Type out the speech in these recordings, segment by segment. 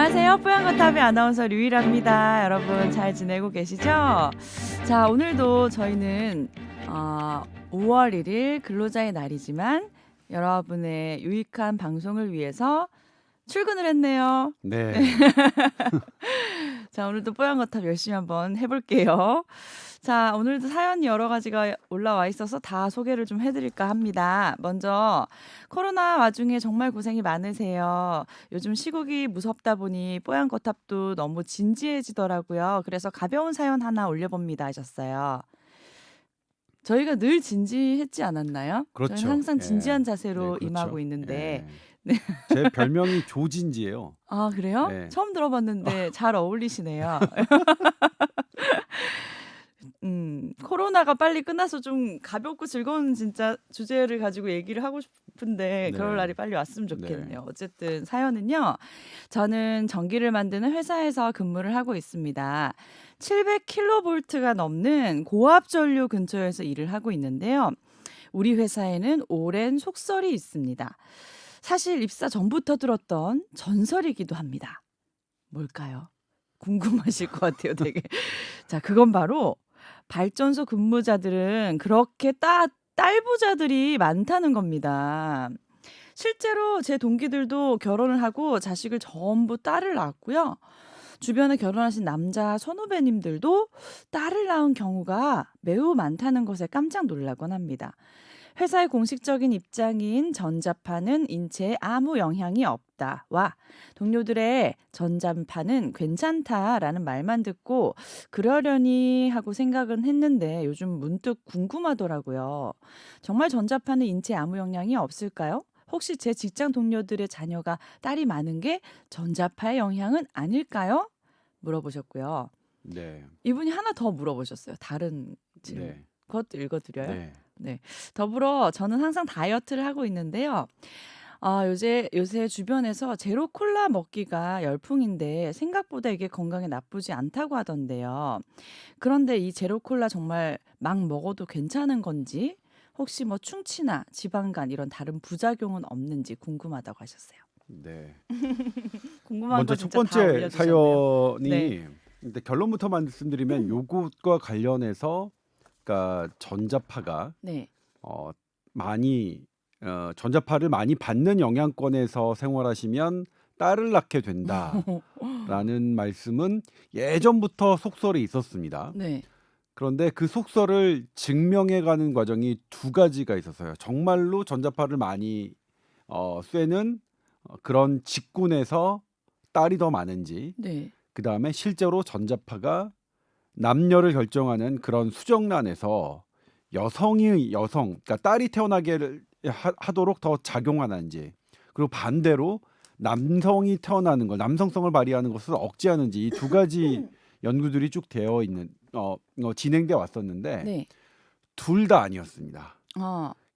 안녕하세요. 뽀얀거탑의 아나운서 류일합니다. 여러분 잘 지내고 계시죠? 자, 오늘도 저희는 5월 1일 근로자의 날이지만 여러분의 유익한 방송을 위해서 출근을 했네요. 네. 자, 오늘도 뽀얀거탑 열심히 한번 해볼게요. 자, 오늘도 사연이 여러 가지가 올라와 있어서 다 소개를 좀 해드릴까 합니다. 먼저 코로나 와중에 정말 고생이 많으세요. 요즘 시국이 무섭다 보니 뽀얀거탑도 너무 진지해지더라고요. 그래서 가벼운 사연 하나 올려봅니다 하셨어요. 저희가 늘 진지했지 않았나요? 그렇죠. 저희는 항상 진지한 예. 자세로 네, 임하고 그렇죠. 있는데 예. 제 별명이 조진지예요. 아, 그래요? 네. 처음 들어봤는데 잘 어울리시네요. 코로나가 빨리 끝나서 좀 가볍고 즐거운 진짜 주제를 가지고 얘기를 하고 싶은데 네. 그럴 날이 빨리 왔으면 좋겠네요. 네. 어쨌든 사연은요. 저는 전기를 만드는 회사에서 근무를 하고 있습니다. 700kV가 넘는 고압 전류 근처에서 일을 하고 있는데요. 우리 회사에는 오랜 속설이 있습니다. 사실 입사 전부터 들었던 전설이기도 합니다. 뭘까요? 궁금하실 것 같아요, 되게. 자, 그건 바로 발전소 근무자들은 그렇게 딸부자들이 많다는 겁니다. 실제로 제 동기들도 결혼을 하고 자식을 전부 딸을 낳았고요. 주변에 결혼하신 남자 선후배님들도 딸을 낳은 경우가 매우 많다는 것에 깜짝 놀라곤 합니다. 회사의 공식적인 입장인 전자파는 인체에 아무 영향이 없다와 동료들의 전자파는 괜찮다라는 말만 듣고 그러려니 하고 생각은 했는데 요즘 문득 궁금하더라고요. 정말 전자파는 인체에 아무 영향이 없을까요? 혹시 제 직장 동료들의 자녀가 딸이 많은 게 전자파의 영향은 아닐까요? 물어보셨고요. 네. 이분이 하나 더 물어보셨어요. 다른 질문. 네. 그것도 읽어드려요? 네. 네. 더불어 저는 항상 다이어트를 하고 있는데요. 요새 주변에서 제로 콜라 먹기가 열풍인데 생각보다 이게 건강에 나쁘지 않다고 하던데요. 그런데 이 제로 콜라 정말 막 먹어도 괜찮은 건지 혹시 뭐 충치나 지방간 이런 다른 부작용은 없는지 궁금하다고 하셨어요. 네. 궁금한 먼저 거 첫 진짜 다 번째 올려주셨네요. 사연이 네. 근데 결론부터 말씀드리면 요것과 관련해서 그러니까 전자파가 네. 많이 전자파를 많이 받는 영향권에서 생활하시면 딸을 낳게 된다라는 말씀은 예전부터 속설이 있었습니다. 네. 그런데 그 속설을 증명해가는 과정이 두 가지가 있었어요. 정말로 전자파를 많이 쐬는 그런 직군에서 딸이 더 많은지, 네. 그 다음에 실제로 전자파가 남녀를 결정하는 그런 수정란에서 그러니까 딸이 태어나게 하도록 더 작용하는지, 그리고 반대로 남성이 태어나는 걸, 남성성을 발휘하는 것을 억제하는지 이 두 가지 연구들이 쭉 되어 있는 진행돼 왔었는데 네. 둘 다 아니었습니다.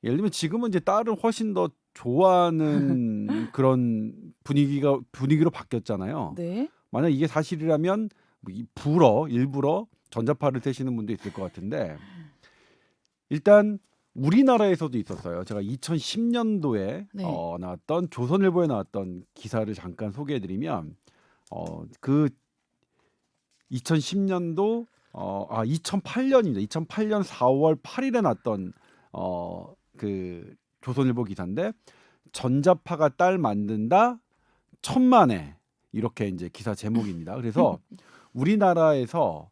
예를 들면 지금은 이제 딸을 훨씬 더 좋아하는 그런 분위기로 바뀌었잖아요. 네. 만약 이게 사실이라면 일부러 전자파를 태시는 분도 있을 것 같은데 일단 우리나라에서도 있었어요. 제가 2010년도에 네. 나왔던 조선일보에 나왔던 기사를 잠깐 소개해드리면 그 2010년도 2008년입니다. 2008년 4월 8일에 났던 그 조선일보 기사인데 전자파가 딸 만든다 천만에 이렇게 이제 기사 제목입니다. 그래서 우리나라에서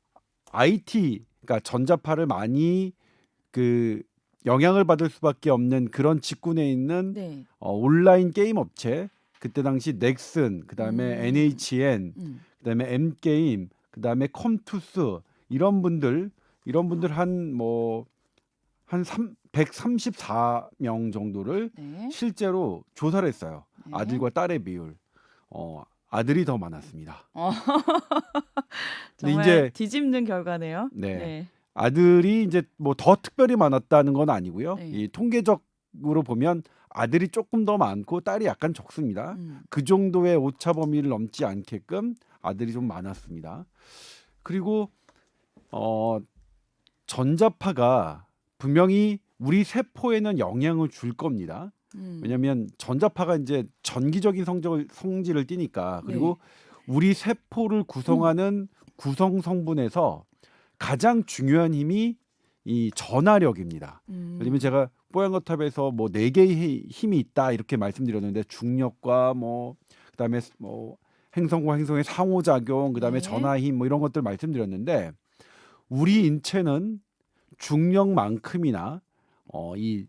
그러니까 전자파를 많이 그 영향을 받을 수밖에 없는 그런 직군에 있는 네. 온라인 게임 업체, 그때 당시 넥슨, 그다음에 NHN, 그다음에 M게임, 그다음에 컴투스 이런 분들 한 134명 정도를 네. 실제로 조사를 했어요. 네. 아들과 딸의 비율. 아들이 더 많았습니다. 근데 정말 이제 뒤집는 결과네요. 네. 네. 아들이 이제 뭐 더 특별히 많았다는 건 아니고요. 네. 이 통계적으로 보면 아들이 조금 더 많고 딸이 약간 적습니다. 음. 그 정도의 오차 범위를 넘지 않게끔 아들이 좀 많았습니다. 그리고 전자파가 분명히 우리 세포에는 영향을 줄 겁니다. 왜냐하면 전자파가 이제 전기적인 성질을 띠니까. 그리고 우리 세포를 구성하는 구성 성분에서 가장 중요한 힘이 이 전하력입니다. 예를 들면 제가 뽀얀거탑에서 뭐 4개의 힘이 있다 이렇게 말씀드렸는데 중력과 뭐 그다음에 뭐 행성과 행성의 상호작용, 그다음에 네. 전하힘 뭐 이런 것들 말씀드렸는데 우리 인체는 중력만큼이나 이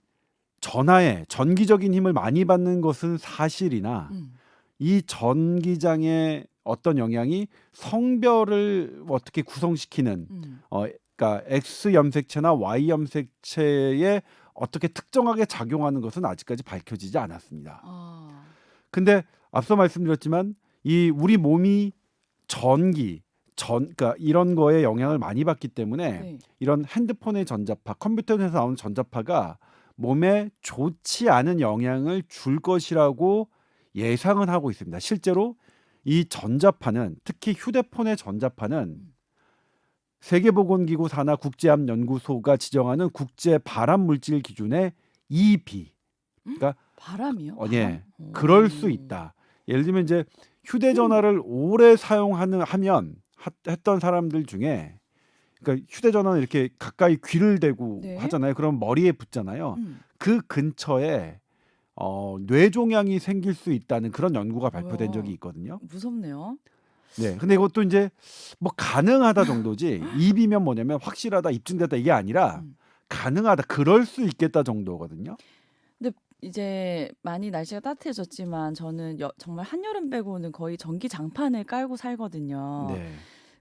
전하의 전기적인 힘을 많이 받는 것은 사실이나 음. 이 전기장의 어떤 영향이 성별을 어떻게 구성시키는 음. 그러니까 X 염색체나 Y 염색체에 어떻게 특정하게 작용하는 것은 아직까지 밝혀지지 않았습니다. 아. 근데 앞서 말씀드렸지만 이 우리 몸이 그러니까 이런 거에 영향을 많이 받기 때문에 네. 이런 핸드폰의 전자파, 컴퓨터에서 나오는 전자파가 몸에 좋지 않은 영향을 줄 것이라고 예상은 하고 있습니다. 실제로 이 전자파는 특히 휴대폰의 전자파는 세계보건기구 산하 국제암연구소가 지정하는 국제 발암 물질 기준의 EB. 그러니까 바람이요? 예, 바람? 그럴 수 있다. 예를 들면 이제 휴대전화를 오래 했던 사람들 중에 그러니까 휴대전화는 이렇게 가까이 귀를 대고 네. 하잖아요. 그럼 머리에 붙잖아요. 음. 그 근처에 뇌종양이 생길 수 있다는 그런 연구가 발표된 적이 뭐야. 있거든요. 무섭네요. 네, 근데 이것도 이제 뭐 가능하다 정도지 입이면 뭐냐면 확실하다, 입증됐다 이게 아니라 음. 가능하다, 그럴 수 있겠다 정도거든요. 근데 이제 많이 날씨가 따뜻해졌지만 저는 정말 한여름 빼고는 거의 전기장판을 깔고 살거든요. 네,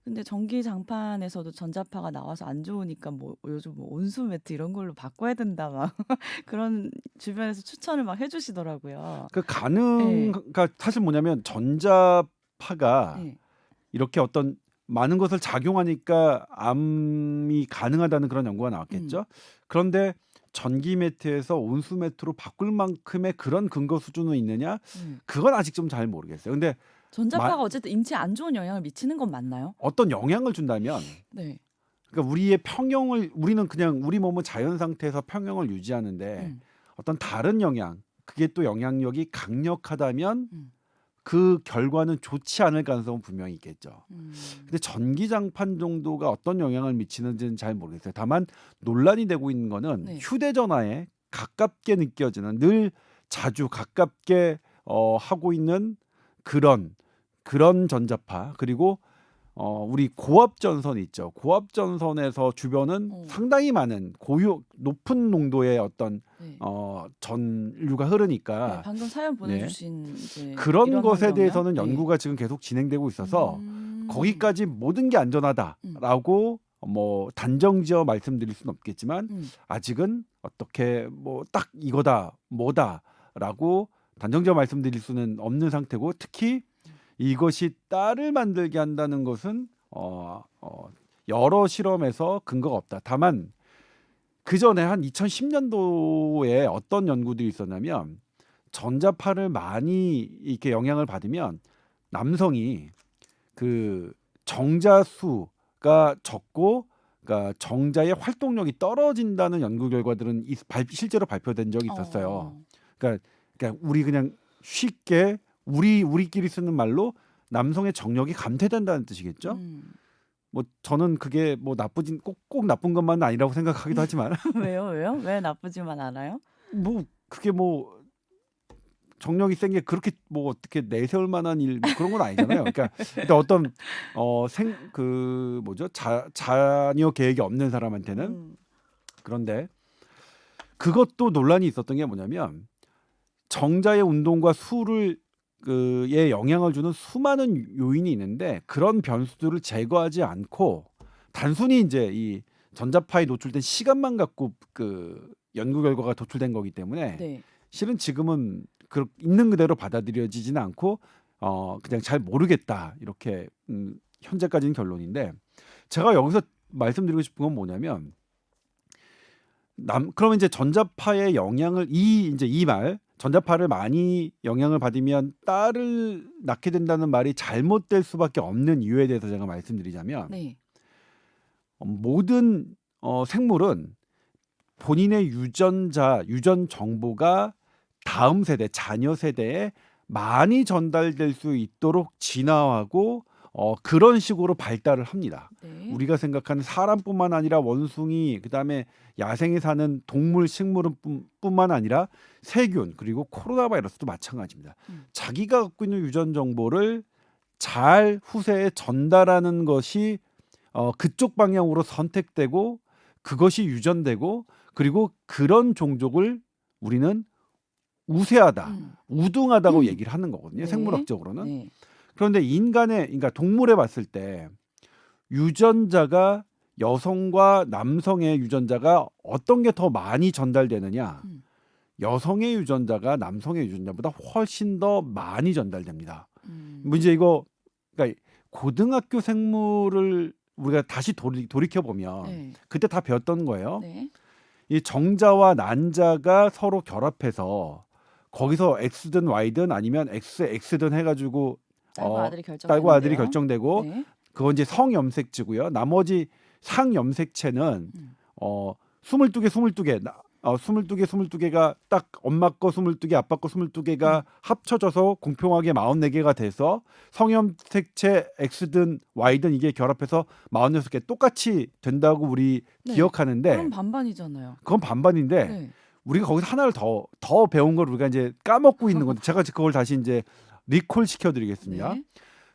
근데 전기장판에서도 전자파가 나와서 안 좋으니까 뭐 요즘 뭐 온수 매트 이런 걸로 바꿔야 된다 막 그런 주변에서 추천을 막 해주시더라고요. 그 네. 그러니까 사실 뭐냐면 전자파가 네. 이렇게 어떤 많은 것을 작용하니까 암이 가능하다는 그런 연구가 나왔겠죠. 그런데 전기 매트에서 온수 매트로 바꿀 만큼의 그런 근거 수준은 있느냐? 그건 아직 좀 잘 모르겠어요. 근데 전자파가 어쨌든 인체에 안 좋은 영향을 미치는 건 맞나요? 어떤 영향을 준다면, 네. 그러니까 우리는 그냥 우리 몸은 자연 상태에서 평형을 유지하는데 어떤 다른 영향, 그게 또 영향력이 강력하다면 음. 그 결과는 좋지 않을 가능성은 분명히 있겠죠. 음. 근데 전기장판 정도가 어떤 영향을 미치는지는 잘 모르겠어요. 다만 논란이 되고 있는 거는 네. 휴대전화에 가깝게 느껴지는, 늘 자주 가깝게 하고 있는 그런 전자파, 그리고 우리 고압전선 있죠. 고압전선에서 주변은 상당히 많은 높은 농도의 어떤 네. 전류가 네, 흐르니까 방금 사연 보내주신 이제 그런 이런 것에 환경이요? 대해서는 네. 연구가 지금 계속 진행되고 있어서 거기까지 모든 게 음. 안전하다라고 뭐 단정지어 말씀드릴 수는 없겠지만 아직은 어떻게 뭐 딱 이거다 뭐다라고 단정지어 말씀드릴 수는 없는 상태고, 특히 이것이 딸을 만들게 한다는 것은 여러 실험에서 근거가 없다. 다만 그 전에 한 2010년도에 어떤 연구들이 있었냐면 전자파를 많이 이렇게 영향을 받으면 남성이 그 정자수가 적고, 그러니까 정자의 활동력이 떨어진다는 연구 결과들은 실제로 발표된 적이 있었어요. 그러니까 우리 그냥 쉽게 우리끼리 쓰는 말로 남성의 정력이 감퇴된다는 뜻이겠죠. 뭐 저는 그게 뭐 꼭 나쁜 것만은 아니라고 생각하기도 하지만 왜요? 왜 나쁘지만 않아요? 뭐 그게 뭐 정력이 센 게 그렇게 뭐 어떻게 내세울 만한 일 뭐 그런 건 아니잖아요. 그러니까 일단 어떤 자녀 계획이 없는 사람한테는. 그런데 그것도 논란이 있었던 게 뭐냐면 정자의 운동과 수를 에 영향을 주는 수많은 요인이 있는데 그런 변수들을 제거하지 않고 단순히 이제 이 전자파에 노출된 시간만 갖고 그 연구 결과가 도출된 거기 때문에 네. 실은 지금은 있는 그대로 받아들여지지는 않고 그냥 잘 모르겠다 이렇게 현재까지는 결론인데, 제가 여기서 말씀드리고 싶은 건 뭐냐면 그러면 이제 전자파의 영향을 전자파를 많이 영향을 받으면 딸을 낳게 된다는 말이 잘못될 수밖에 없는 이유에 대해서 제가 말씀드리자면 네. 모든 생물은 본인의 유전 정보가 다음 세대, 자녀 세대에 많이 전달될 수 있도록 진화하고 그런 식으로 발달을 합니다. 네. 우리가 생각하는 사람뿐만 아니라 원숭이, 그다음에 야생에 사는 동물, 식물뿐만 아니라 세균, 그리고 코로나 바이러스도 마찬가지입니다. 자기가 갖고 있는 유전 정보를 잘 후세에 전달하는 것이 그쪽 방향으로 선택되고 그것이 유전되고, 그리고 그런 종족을 우리는 우세하다, 음. 우등하다고 음. 얘기를 하는 거거든요. 네. 생물학적으로는. 네. 그런데 그러니까 동물에 봤을 때 유전자가 여성과 남성의 유전자가 어떤 게 더 많이 전달되느냐? 음. 여성의 유전자가 남성의 유전자보다 훨씬 더 많이 전달됩니다. 음. 이거 그러니까 고등학교 생물을 우리가 다시 돌이켜 보면 네. 그때 다 배웠던 거예요. 네. 이 정자와 난자가 서로 결합해서 거기서 X든 Y든 아니면 XX든 해가지고 딸과 아들이 결정되는데요. 딸과 아들이 결정되고, 네. 그건 이제 성염색체고요. 나머지 상염색체는 음. 22개 22개가 딱 엄마 거 22개, 아빠 거 22개가 합쳐져서 공평하게 44개가 돼서 성염색체 X든 Y든 이게 결합해서 46개 똑같이 된다고 우리 네. 기억하는데, 그럼 반반이잖아요. 그건 반반인데 네. 우리가 거기서 하나를 더 배운 걸 우리가 이제 까먹고 있는 건데, 제가 그걸 다시 이제 리콜 시켜드리겠습니다. 네.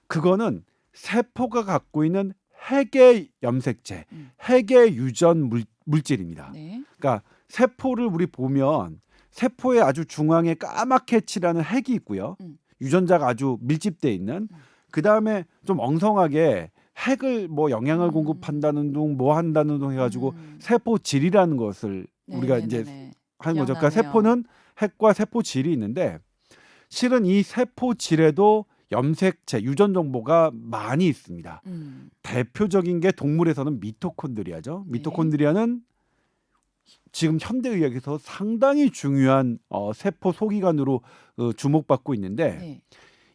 그거는 세포가 갖고 있는 핵의 염색체, 음. 핵의 유전 물질입니다. 네. 그러니까 세포를 우리 보면 세포의 아주 중앙에 까맣게 칠하는 핵이 있고요. 유전자가 아주 밀집돼 있는. 그 다음에 좀 엉성하게 핵을 뭐 영양을 공급한다는 둥, 뭐 한다는 둥 해가지고 세포 질이라는 것을 우리가 이제 네네네네. 하는 거죠. 그러니까 기억나네요. 세포는 핵과 세포 질이 있는데, 실은 이 세포 질에도 염색체, 유전 정보가 많이 있습니다. 대표적인 게 동물에서는 미토콘드리아죠. 네. 미토콘드리아는 지금 현대의학에서 상당히 중요한 세포 소기관으로 주목받고 있는데, 네.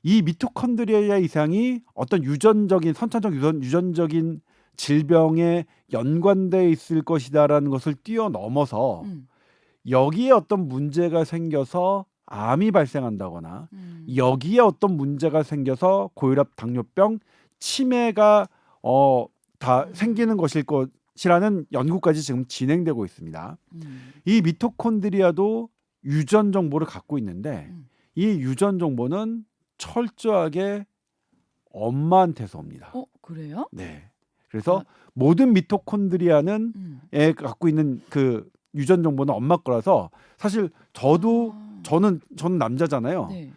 이 미토콘드리아 이상이 어떤 선천적 유전적인 질병에 연관돼 있을 것이다라는 것을 뛰어넘어서 여기에 어떤 문제가 생겨서 암이 발생한다거나 여기에 어떤 문제가 생겨서 고혈압, 당뇨병, 치매가 다 생기는 것이라는 연구까지 지금 진행되고 있습니다. 이 미토콘드리아도 유전 정보를 갖고 있는데 이 유전 정보는 철저하게 엄마한테서 옵니다. 그래요? 네. 그래서 모든 미토콘드리아는 갖고 있는 그 유전 정보는 엄마 거라서, 사실 저는 남자잖아요. 네.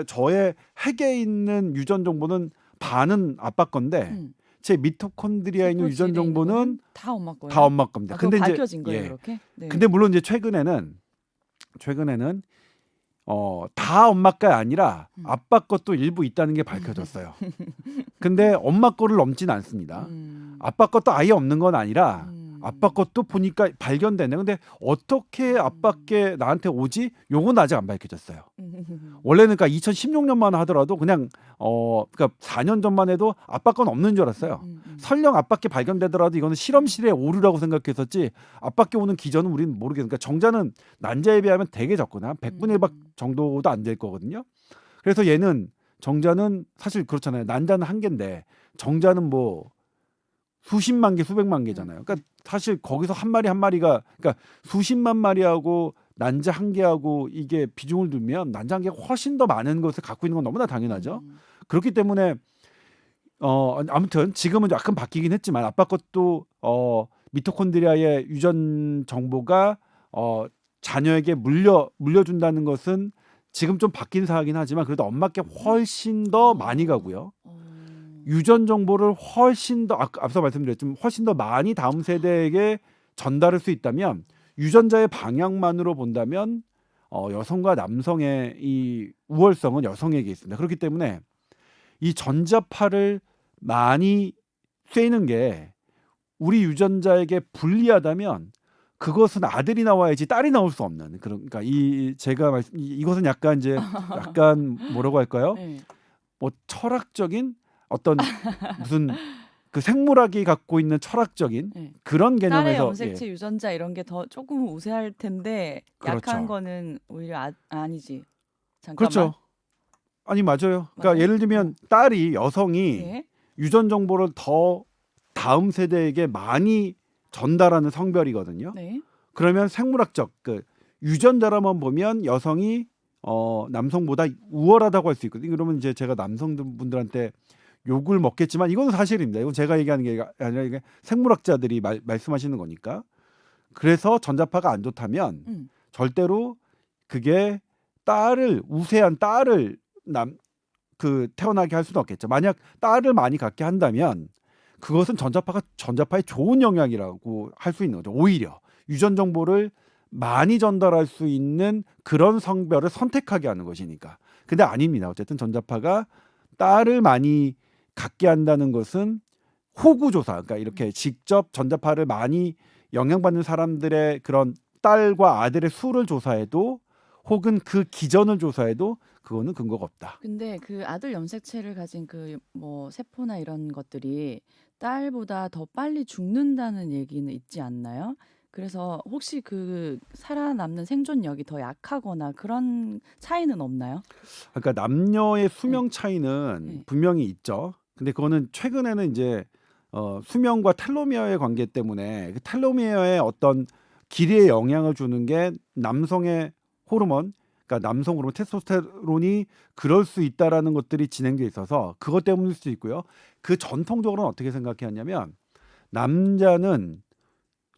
저의 핵에 있는 유전 정보는 반은 아빠 건데 제 미토콘드리아에 있는 세포 유전 질에 있는 정보는 거는 다 엄마 거예요. 다 엄마 겁니다. 그거 밝혀진 거예요, 그렇게? 네. 근데 물론 이제 최근에는 다 엄마 거 아니라 아빠 것도 일부 있다는 게 밝혀졌어요. 근데 엄마 거를 넘진 않습니다. 아빠 것도 아예 없는 건 아니라 아빠 것도 보니까 발견되네. 근데 어떻게 아빠 게 나한테 오지? 요건 아직 안 밝혀졌어요. 원래는 그러니까 2016년만 하더라도 그냥 그러니까 4년 전만 해도 아빠 건 없는 줄 알았어요. 설령 아빠 게 발견되더라도 이거는 실험실에 오류라고 생각했었지, 아빠 게 오는 기전은 우리는 모르겠어요. 그러니까 정자는 난자에 비하면 되게 적거든요. 한 100분의 1박 정도도 안 될 거거든요. 그래서 정자는 사실 그렇잖아요. 난자는 한 개인데 정자는 뭐 수십만 개, 수백만 개잖아요. 그러니까 사실 거기서 한 마리가, 그러니까 수십만 마리하고 난자 한 개하고 이게 비중을 두면 난자 한 개가 훨씬 더 많은 것을 갖고 있는 건 너무나 당연하죠. 그렇기 때문에 아무튼 지금은 약간 바뀌긴 했지만 아빠 것도 미토콘드리아의 유전 정보가 자녀에게 물려준다는 것은 지금 좀 바뀐 사항이긴 하지만 그래도 엄마께 훨씬 더 많이 가고요. 유전 정보를 훨씬 더 앞서 말씀드렸지만 훨씬 더 많이 다음 세대에게 전달할 수 있다면, 유전자의 방향만으로 본다면 여성과 남성의 이 우월성은 여성에게 있습니다. 그렇기 때문에 이 전자파를 많이 쐬는 게 우리 유전자에게 불리하다면 그것은 아들이 나와야지 딸이 나올 수 없는, 그러니까 이것은 약간 뭐라고 할까요? 네. 뭐 철학적인 어떤 무슨 그 생물학이 갖고 있는 철학적인 네. 그런 딸의 개념에서 염색체 유전자 이런 게 더 조금 우세할 텐데 약한 그렇죠. 거는 오히려 아니지. 잠깐만. 그렇죠. 아니 맞아요. 그러니까 맞아요? 예를 들면 딸이 여성이 네. 유전 정보를 더 다음 세대에게 많이 전달하는 성별이거든요. 네. 그러면 생물학적 그 유전자로만 보면 여성이 남성보다 우월하다고 할 수 있거든요. 그러면 이제 제가 남성분들한테 욕을 먹겠지만 이건 사실입니다. 이건 제가 얘기하는 게 아니라 이게 생물학자들이 말씀하시는 거니까. 그래서 전자파가 안 좋다면 음. 절대로 그게 우세한 딸을 태어나게 할 수는 없겠죠. 만약 딸을 많이 갖게 한다면 그것은 전자파의 좋은 영향이라고 할 수 있는 거죠. 오히려 유전 정보를 많이 전달할 수 있는 그런 성별을 선택하게 하는 것이니까. 근데 아닙니다. 어쨌든 전자파가 딸을 많이 갖게 한다는 것은 호구조사, 그러니까 이렇게 직접 전자파를 많이 영향받는 사람들의 그런 딸과 아들의 수를 조사해도 혹은 그 기전을 조사해도 그거는 근거가 없다. 근데 그 아들 염색체를 가진 그 뭐 세포나 이런 것들이 딸보다 더 빨리 죽는다는 얘기는 있지 않나요? 그래서 혹시 그 살아남는 생존력이 더 약하거나 그런 차이는 없나요? 그러니까 남녀의 네. 수명 차이는 네. 분명히 있죠. 근데 그거는 최근에는 이제 수명과 텔로미어의 관계 때문에 그 텔로미어의 어떤 길이에 영향을 주는 게 남성의 호르몬, 그러니까 남성 호르몬 테스토스테론이 그럴 수 있다라는 것들이 진행돼 있어서 그것 때문일 수도 있고요. 그 전통적으로는 어떻게 생각해왔냐면 남자는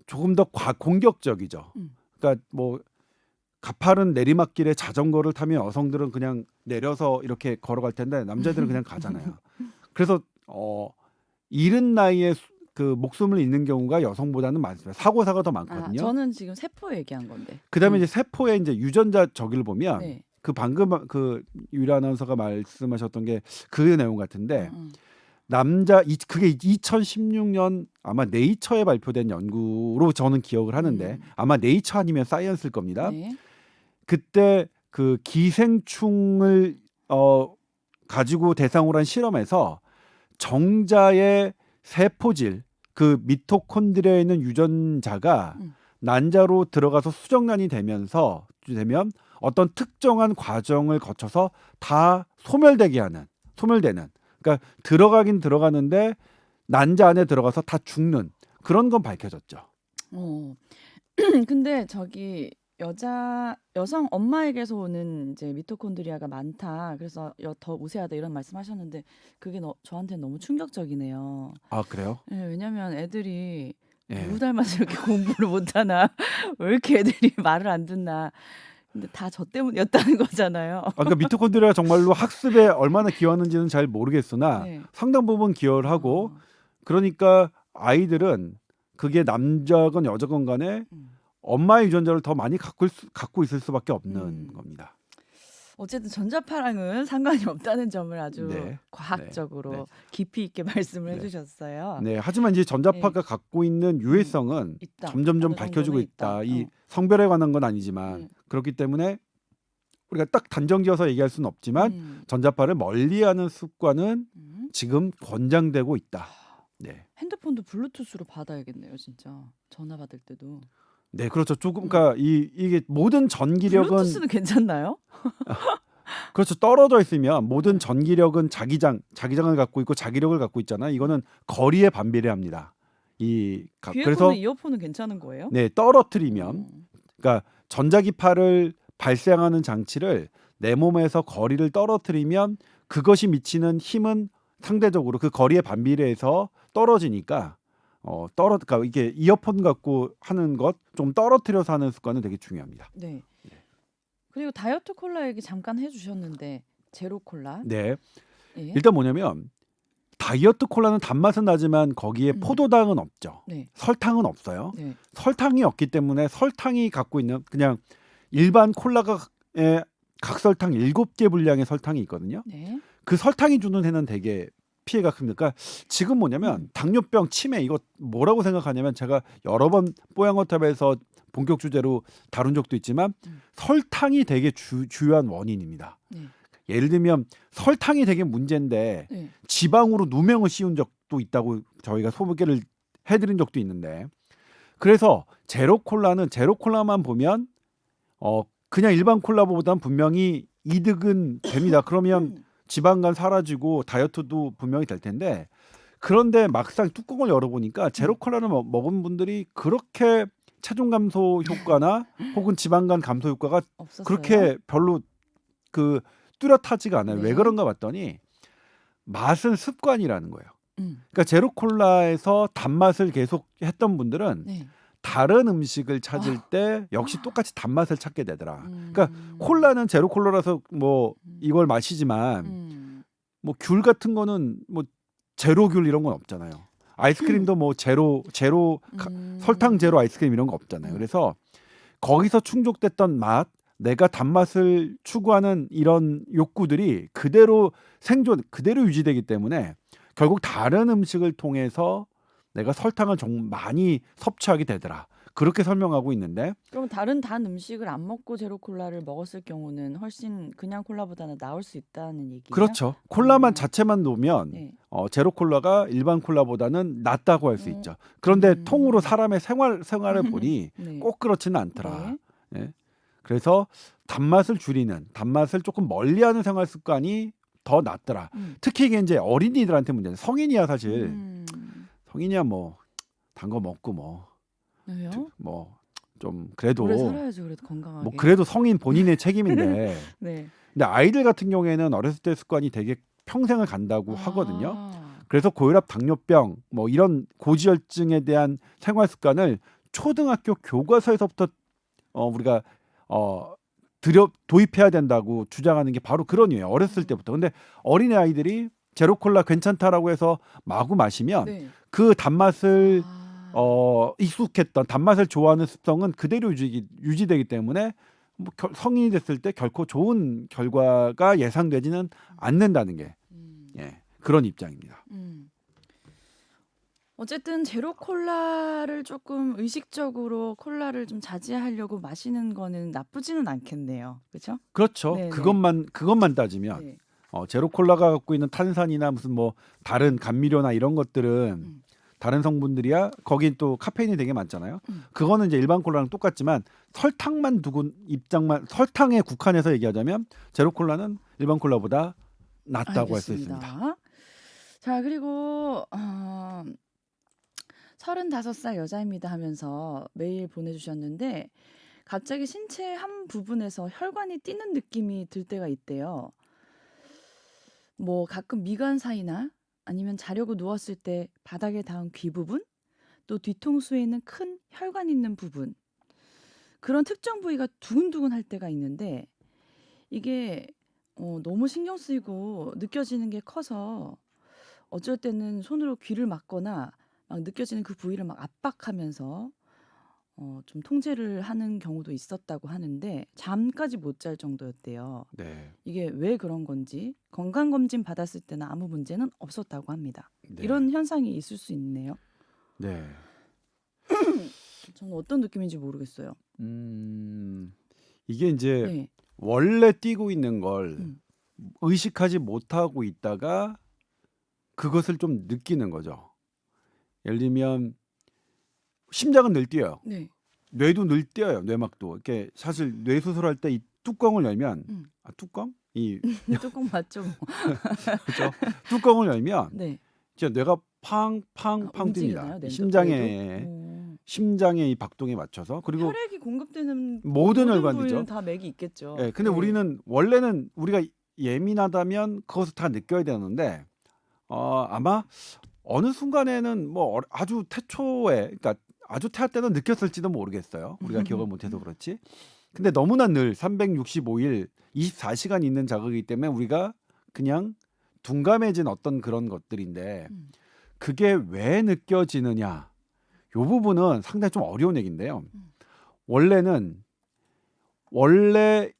조금 더 공격적이죠. 음. 그러니까 뭐 가파른 내리막길에 자전거를 타면 여성들은 그냥 내려서 이렇게 걸어갈 텐데 남자들은 그냥 가잖아요. 그래서 이른 나이에 그 목숨을 잃는 경우가 여성보다는 많습니다. 사고사가 더 아, 많거든요. 저는 지금 세포 얘기한 건데. 그다음에 이제 세포의 이제 유전자 저기를 보면 네. 그 방금 그 유리 아나운서가 말씀하셨던 게 그 내용 같은데 그게 2016년 아마 네이처에 발표된 연구로 저는 기억을 하는데 아마 네이처 아니면 사이언스일 겁니다. 네. 그때 그 기생충을 가지고 대상으로 한 실험에서 정자의 세포질 그 미토콘드리아에 있는 유전자가 난자로 들어가서 수정란이 되면 어떤 특정한 과정을 거쳐서 다 소멸되는, 그러니까 들어가긴 들어가는데 난자 안에 들어가서 다 죽는 그런 건 밝혀졌죠. 근데 저기 여성 엄마에게서 오는 이제 미토콘드리아가 많다. 그래서 더 우세하다 이런 말씀하셨는데 그게 저한테는 너무 충격적이네요. 아 그래요? 네, 왜냐면 애들이 예. 누구 닮아서 이렇게 공부를 못하나 왜 이렇게 애들이 말을 안 듣나. 근데 다 저 때문이었다는 거잖아요. 그러니까 미토콘드리아가 정말로 학습에 얼마나 기여하는지는 잘 모르겠으나 네. 상당 부분 기여를 하고 그러니까 아이들은 그게 남자건 여자건 간에 엄마의 유전자를 더 많이 갖고 있을 수밖에 없는 겁니다. 어쨌든 전자파랑은 상관이 없다는 점을 아주 네. 과학적으로 네. 깊이 있게 말씀을 네. 해주셨어요. 네, 하지만 이제 전자파가 갖고 있는 유해성은 있다. 점점점 어느 밝혀지고 정도는 있다. 있다. 이 성별에 관한 건 아니지만 그렇기 때문에 우리가 딱 단정지어서 얘기할 수는 없지만 전자파를 멀리하는 습관은 지금 권장되고 있다. 네. 핸드폰도 블루투스로 받아야겠네요, 진짜. 전화 받을 때도. 네, 그렇죠. 조금 그러니까 이게 모든 전기력은 블루투스는 괜찮나요? 그렇죠. 떨어져 있으면 모든 전기력은 자기장을 갖고 있고 자기력을 갖고 있잖아요. 이거는 거리에 반비례합니다. 그래서 이어폰은 괜찮은 거예요? 네, 떨어뜨리면 그러니까 전자기파를 발생하는 장치를 내 몸에서 거리를 떨어뜨리면 그것이 미치는 힘은 상대적으로 그 거리에 반비례해서 떨어지니까 그러니까 이게 이어폰 갖고 하는 것 좀 떨어뜨려서 하는 습관은 되게 중요합니다. 네. 그리고 다이어트 콜라 얘기 잠깐 해주셨는데 제로 콜라. 네. 예. 일단 뭐냐면 다이어트 콜라는 단맛은 나지만 거기에 포도당은 없죠. 네. 설탕은 없어요. 네. 설탕이 없기 때문에 설탕이 갖고 있는 그냥 일반 콜라에 각설탕 7개 분량의 설탕이 있거든요. 네. 그 설탕이 주는 해는 되게 피해가 큽니다. 그러니까 지금 뭐냐면 당뇨병, 치매 이거 뭐라고 생각하냐면 제가 여러 번 뽀양거탑에서 본격 주제로 다룬 적도 있지만 설탕이 되게 주요한 원인입니다. 네. 예를 들면 설탕이 되게 문제인데 네. 지방으로 누명을 씌운 적도 있다고 저희가 소개를 해드린 적도 있는데 그래서 제로 콜라만 보면 그냥 일반 콜라보다는 분명히 이득은 됩니다. 그러면 지방간 사라지고 다이어트도 분명히 될 텐데 그런데 막상 뚜껑을 열어보니까 제로 콜라를 먹은 분들이 그렇게 체중 감소 효과나 혹은 지방간 감소 효과가 없었어요? 그렇게 별로 그 뚜렷하지가 않아요. 왜 네. 그런가 봤더니 맛은 습관이라는 거예요. 음. 그러니까 제로 콜라에서 단맛을 계속 했던 분들은 네. 다른 음식을 찾을 때 역시 똑같이 단맛을 찾게 되더라. 그러니까 콜라는 제로 콜라라서 뭐 이걸 마시지만 뭐 귤 같은 거는 뭐 제로 귤 이런 건 없잖아요. 아이스크림도 뭐 설탕 제로 아이스크림 이런 거 없잖아요. 그래서 거기서 충족됐던 맛, 내가 단맛을 추구하는 이런 욕구들이 그대로 그대로 유지되기 때문에 결국 다른 음식을 통해서 내가 설탕을 좀 많이 섭취하게 되더라. 그렇게 설명하고 있는데 그럼 다른 단 음식을 안 먹고 제로 콜라를 먹었을 경우는 훨씬 그냥 콜라보다는 나을 수 있다는 얘기예요? 그렇죠. 콜라만 어. 자체만 놓으면 네. 제로 콜라가 일반 콜라보다는 낫다고 할 수 있죠. 그런데 통으로 사람의 생활을 보니 네. 꼭 그렇지는 않더라. 네. 예. 그래서 단맛을 줄이는, 단맛을 조금 멀리하는 생활 습관이 더 낫더라. 특히 이게 이제 어린이들한테 문제는 성인이야 사실. 성인이야 뭐 단 거 먹고 뭐 좀 그래도 오래 살아야죠. 그래도 건강하게. 뭐 그래도 성인 본인의 책임인데. 네. 근데 아이들 같은 경우에는 어렸을 때 습관이 되게 평생을 간다고 하거든요. 그래서 고혈압, 당뇨병 뭐 이런 고지혈증에 대한 생활 습관을 초등학교 교과서에서부터 우리가 도입해야 된다고 주장하는 게 바로 그런 이유예요. 어렸을 때부터. 근데 어린애 아이들이 제로 콜라 괜찮다라고 해서 마구 마시면 네. 그 단맛을 익숙했던 단맛을 좋아하는 습성은 그대로 유지되기 때문에 뭐 성인이 됐을 때 결코 좋은 결과가 예상되지는 않는다는 게 그런 입장입니다. 어쨌든 제로 콜라를 조금 의식적으로 콜라를 좀 자제하려고 마시는 거는 나쁘지는 않겠네요. 그렇죠? 그렇죠. 네네. 그것만 따지면 네. 제로 콜라가 갖고 있는 탄산이나 무슨 뭐 다른 감미료나 이런 것들은 다른 성분들이야 거기 또 카페인이 되게 많잖아요. 그거는 이제 일반 콜라랑 똑같지만 설탕만 두고 설탕에 국한해서 얘기하자면 제로 콜라는 일반 콜라보다 낫다고 할 수 있습니다. 알겠습니다. 자, 그리고 35살 여자입니다 하면서 메일 보내주셨는데 갑자기 신체 한 부분에서 혈관이 뛰는 느낌이 들 때가 있대요. 뭐 가끔 미간 사이나 아니면 자려고 누웠을 때 바닥에 닿은 귀 부분, 또 뒤통수에 있는 큰 혈관 있는 부분, 그런 특정 부위가 두근두근 할 때가 있는데 이게 너무 신경 쓰이고 느껴지는 게 커서 어쩔 때는 손으로 귀를 막거나 막 느껴지는 그 부위를 막 압박하면서 좀 통제를 하는 경우도 있었다고 하는데 잠까지 못 잘 정도였대요. 네. 이게 왜 그런 건지 건강검진 받았을 때는 아무 문제는 없었다고 합니다. 네. 이런 현상이 있을 수 있네요. 네. 저는 어떤 느낌인지 모르겠어요. 이게 이제 네. 원래 뛰고 있는 걸 음. 의식하지 못하고 있다가 그것을 좀 느끼는 거죠. 예를 들면 심장은 늘 뛰어요. 네. 뇌도 늘 뛰어요. 뇌막도. 이렇게 사실 뇌 수술할 때 이 뚜껑을 열면 뚜껑? 이 뚜껑 맞죠? 뭐. 그렇죠. 뚜껑을 열면 네. 진짜 뇌가 팡팡팡 움직이나요? 뜁니다. 뇌도? 심장의 이 박동에 맞춰서 그리고 혈액이 공급되는 모든 혈관이죠. 부위는 다 맥이 있겠죠. 예, 근데 네. 우리는 원래는 우리가 예민하다면 그것을 다 느껴야 되는데 아마 어느 순간에는 뭐 아주 태초에 그러니까 아주 태아 때는 느꼈을지도 모르겠어요. 우리가 기억을 못해서 그렇지. 근데 너무나 늘 365일 24시간 있는 자극이기 때문에 우리가 그냥 둔감해진 어떤 그런 것들인데 그게 왜 느껴지느냐 요 부분은 상당히 좀 어려운 얘기인데요. 원래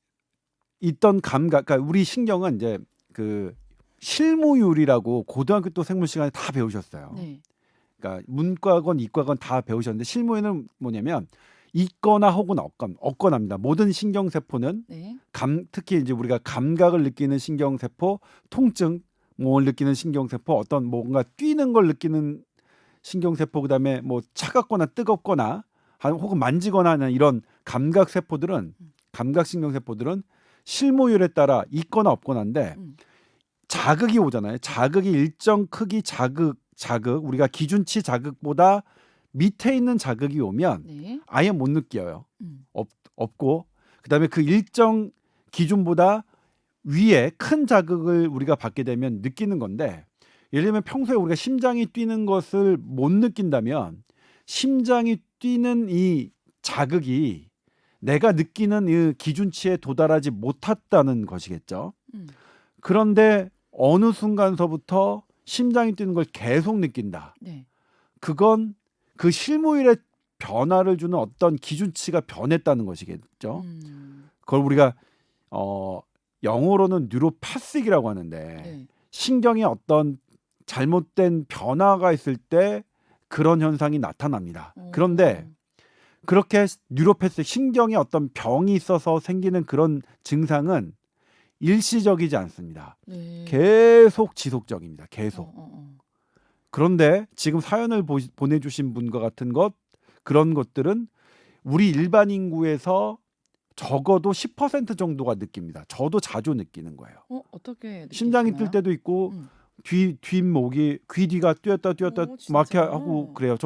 있던 감각, 그러니까 우리 신경은 이제 그 실무율이라고 고등학교 또 생물 시간에 다 배우셨어요. 네. 그러니까 문과건 이과건 다 배우셨는데 실무율은 뭐냐면 있거나 혹은 없거나입니다. 모든 신경 세포는 네. 특히 이제 우리가 감각을 느끼는 신경 세포, 통증을 느끼는 신경 세포, 어떤 뭔가 뛰는 걸 느끼는 신경 세포, 그다음에 뭐 차갑거나 뜨겁거나 혹은 만지거나 하는 이런 감각 신경 세포들은 실무율에 따라 있거나 없거나인데 음. 자극이 오잖아요. 자극이 일정 크기 자극 우리가 기준치 자극보다 밑에 있는 자극이 오면 네. 아예 못 느껴요. 음. 없고 그다음에 그 일정 기준보다 위에 큰 자극을 우리가 받게 되면 느끼는 건데 예를 들면 평소에 우리가 심장이 뛰는 것을 못 느낀다면 심장이 뛰는 이 자극이 내가 느끼는 이 기준치에 도달하지 못했다는 것이겠죠. 음. 그런데 어느 순간서부터 심장이 뛰는 걸 계속 느낀다. 네. 그건 그 실무율의 변화를 주는 어떤 기준치가 변했다는 것이겠죠. 그걸 우리가 영어로는 뉴로파식이라고 하는데 네. 신경에 어떤 잘못된 변화가 있을 때 그런 현상이 나타납니다. 그런데 그렇게 뉴로패스 신경에 어떤 병이 있어서 생기는 그런 증상은 일시적이지 않습니다. 네. 계속 지속적입니다. 계속. 어. 그런데 지금 사연을 보내주신 분과 같은 그런 것들은 우리 일반 인구에서 적어도 10% 정도가 느낍니다. 저도 자주 느끼는 거예요. 어떻게 심장이 뛸 느끼시나요? 때도 있고 음. 뒷목이 귀 뒤가 뛰었다 막 이렇게 진짜요? 하고 그래요.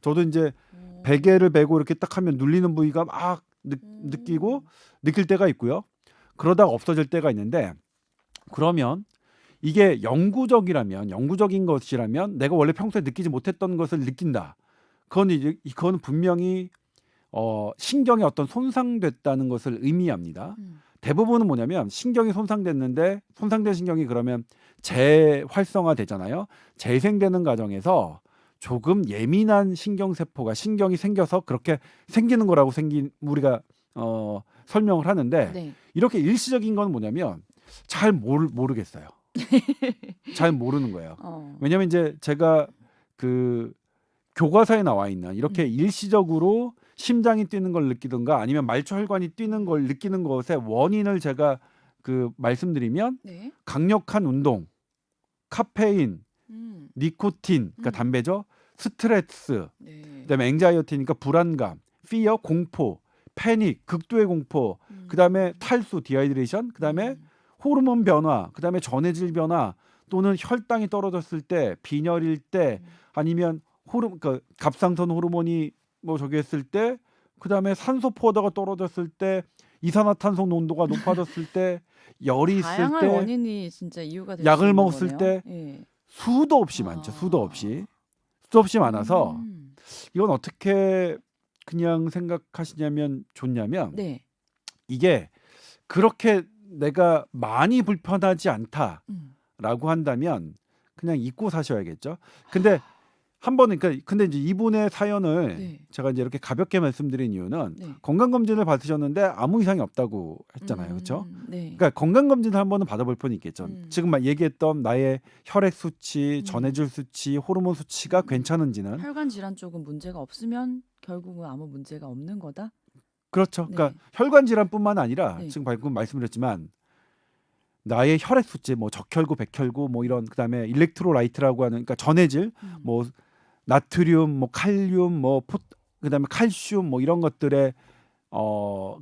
저도 이제 어. 베개를 베고 이렇게 딱 하면 눌리는 부위가 막 느끼고 느낄 때가 있고요. 그러다가 없어질 때가 있는데 그러면 이게 영구적인 것이라면 내가 원래 평소에 느끼지 못했던 것을 느낀다. 그건 분명히 신경이 어떤 손상됐다는 것을 의미합니다. 대부분은 뭐냐면 신경이 손상됐는데 손상된 신경이 그러면 재활성화되잖아요. 재생되는 과정에서 조금 예민한 신경이 생겨서 그렇게 생기는 거라고 우리가 설명을 하는데 네. 이렇게 일시적인 건 뭐냐면 잘 모르겠어요. 잘 모르는 거예요. 왜냐하면 이제 제가 그 교과서에 나와 있는 이렇게 일시적으로 심장이 뛰는 걸 느끼든가 아니면 말초혈관이 뛰는 걸 느끼는 것의 원인을 제가 말씀드리면 네. 강력한 운동, 카페인, 니코틴, 그러니까 음. 담배죠. 스트레스, 네. 그다음에 앵자이어티니까 불안감, 피어, 공포, 패닉, 극도의 공포, 그다음에 탈수, 디하이드레이션, 그다음에 호르몬 변화, 그다음에 전해질 변화 또는 혈당이 떨어졌을 때, 빈혈일 때 아니면 갑상선 호르몬이 저기 했을 때, 그다음에 산소 포도가 떨어졌을 때, 이산화탄소 농도가 높아졌을 때, 열이 있을 다양한 때, 원인이 진짜 이유가 될 수 약을 있는 먹었을 거네요. 때 예. 수도 없이 많죠. 수도 없이 많아서 이건 어떻게 그냥 생각하시냐면 좋냐면 네. 이게 그렇게 내가 많이 불편하지 않다라고 음. 한다면 그냥 잊고 사셔야겠죠. 근데 근데 이제 이분의 사연을 네. 제가 이제 이렇게 가볍게 말씀드린 이유는 네. 건강검진을 받으셨는데 아무 이상이 없다고 했잖아요. 그렇죠? 네. 그러니까 건강검진을 한번은 받아볼 필요는 있겠죠. 지금 막 얘기했던 나의 혈액 수치, 음. 전해질 수치, 호르몬 수치가 괜찮은지는 혈관 질환 쪽은 문제가 없으면 결국은 아무 문제가 없는 거다. 그렇죠. 네. 그러니까 혈관 질환뿐만 아니라 네. 지금 방금 말씀드렸지만 나의 혈액 수치, 뭐 적혈구, 백혈구, 뭐 이런 그다음에 일렉트로라이트라고 하는 그러니까 전해질, 뭐 나트륨, 뭐 칼륨, 그다음에 칼슘, 뭐 이런 것들의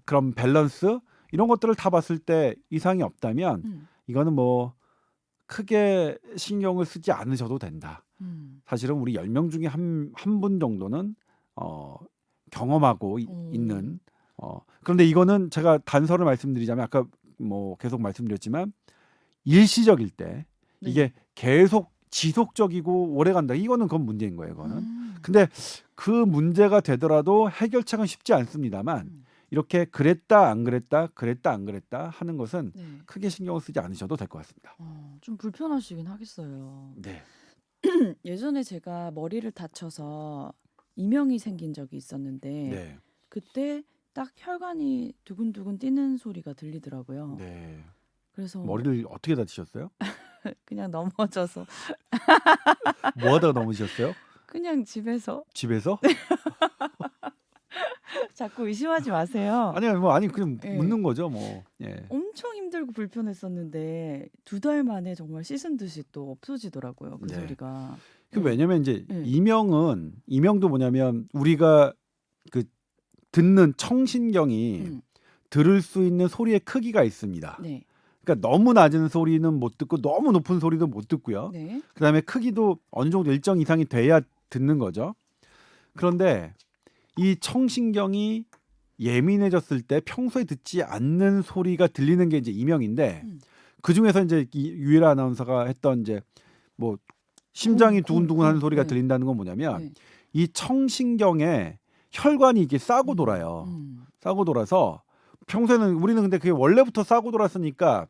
그런 밸런스 이런 것들을 다 봤을 때 이상이 없다면 이거는 뭐 크게 신경을 쓰지 않으셔도 된다. 사실은 우리 10명 중에 한 분 정도는 경험하고 있는 그런데 이거는 제가 단서를 말씀드리자면 아까 뭐 계속 말씀드렸지만 일시적일 때 네. 이게 계속 지속적이고 오래 간다. 이거는 그건 문제인 거예요. 그거는. 근데 그 문제가 되더라도 해결책은 쉽지 않습니다만 이렇게 그랬다 안 그랬다 하는 것은 네. 크게 신경을 쓰지 않으셔도 될 것 같습니다. 좀 불편하시긴 하겠어요. 네. 예전에 제가 머리를 다쳐서 이명이 생긴 적이 있었는데 네. 그때 딱 혈관이 두근두근 뛰는 소리가 들리더라고요. 네. 그래서 머리를 어떻게 다치셨어요? 그냥 넘어져서 뭐 하다가 넘으셨어요? 그냥 집에서 집에서? 자꾸 의심하지 마세요. 아니 그냥 예. 묻는 거죠, 뭐. 예. 엄청 힘들고 불편했었는데 2달 만에 정말 씻은 듯이 또 없어지더라고요. 그 네. 소리가. 왜냐면 이제 예. 이명도 뭐냐면 우리가 듣는 청신경이 들을 수 있는 소리의 크기가 있습니다. 네. 그러니까 너무 낮은 소리는 못 듣고 너무 높은 소리도 못 듣고요. 네. 그다음에 크기도 어느 정도 일정 이상이 돼야 듣는 거죠. 그런데 이 청신경이 예민해졌을 때 평소에 듣지 않는 소리가 들리는 게 이제 이명인데 음. 그 중에서 이제 이 유일아 아나운서가 했던 이제 뭐 심장이 두근두근하는 소리가 네. 들린다는 건 뭐냐면 네. 이 청신경에 혈관이 이게 싸고 돌아요. 싸고 돌아서 평소에는 우리는 근데 그게 원래부터 싸고 돌았으니까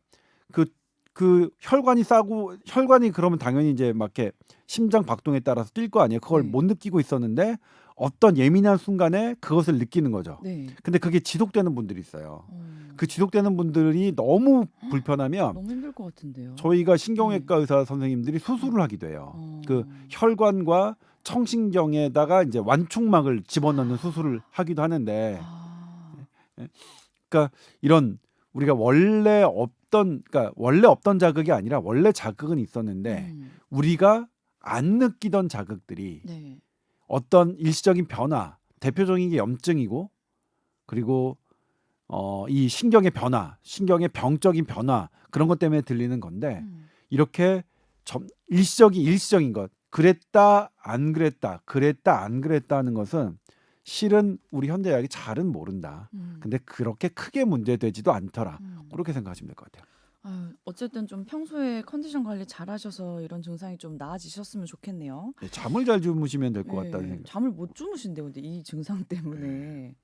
그 혈관이 싸고 혈관이 그러면 당연히 이제 막 이렇게 심장 박동에 따라서 뛸 거 아니에요. 그걸 네. 못 느끼고 있었는데 어떤 예민한 순간에 그것을 느끼는 거죠. 네. 근데 그게 지속되는 분들이 있어요. 어. 그 지속되는 분들이 너무 불편하면 너무 힘들 것 같은데요. 저희가 신경외과 의사 선생님들이 수술을 하기도 해요. 그 혈관과 청신경에다가 이제 완충막을 집어넣는 수술을 하기도 하는데, 아. 그러니까 이런 우리가 원래 없던 자극이 아니라 원래 자극은 있었는데 우리가 안 느끼던 자극들이 네. 어떤 일시적인 변화, 대표적인 게 염증이고, 그리고 이 신경의 변화, 신경의 병적인 변화 그런 것 때문에 들리는 건데 이렇게 일시적인 것, 그랬다 안 그랬다 하는 것은 실은 우리 현대의학이 잘은 모른다. 근데 그렇게 크게 문제되지도 않더라. 그렇게 생각하시면 될 것 같아요. 아유, 어쨌든 좀 평소에 컨디션 관리 잘하셔서 이런 증상이 좀 나아지셨으면 좋겠네요. 네, 잠을 잘 주무시면 될 것 네, 같다는 생각. 잠을 못 주무신대요, 근데 이 증상 때문에.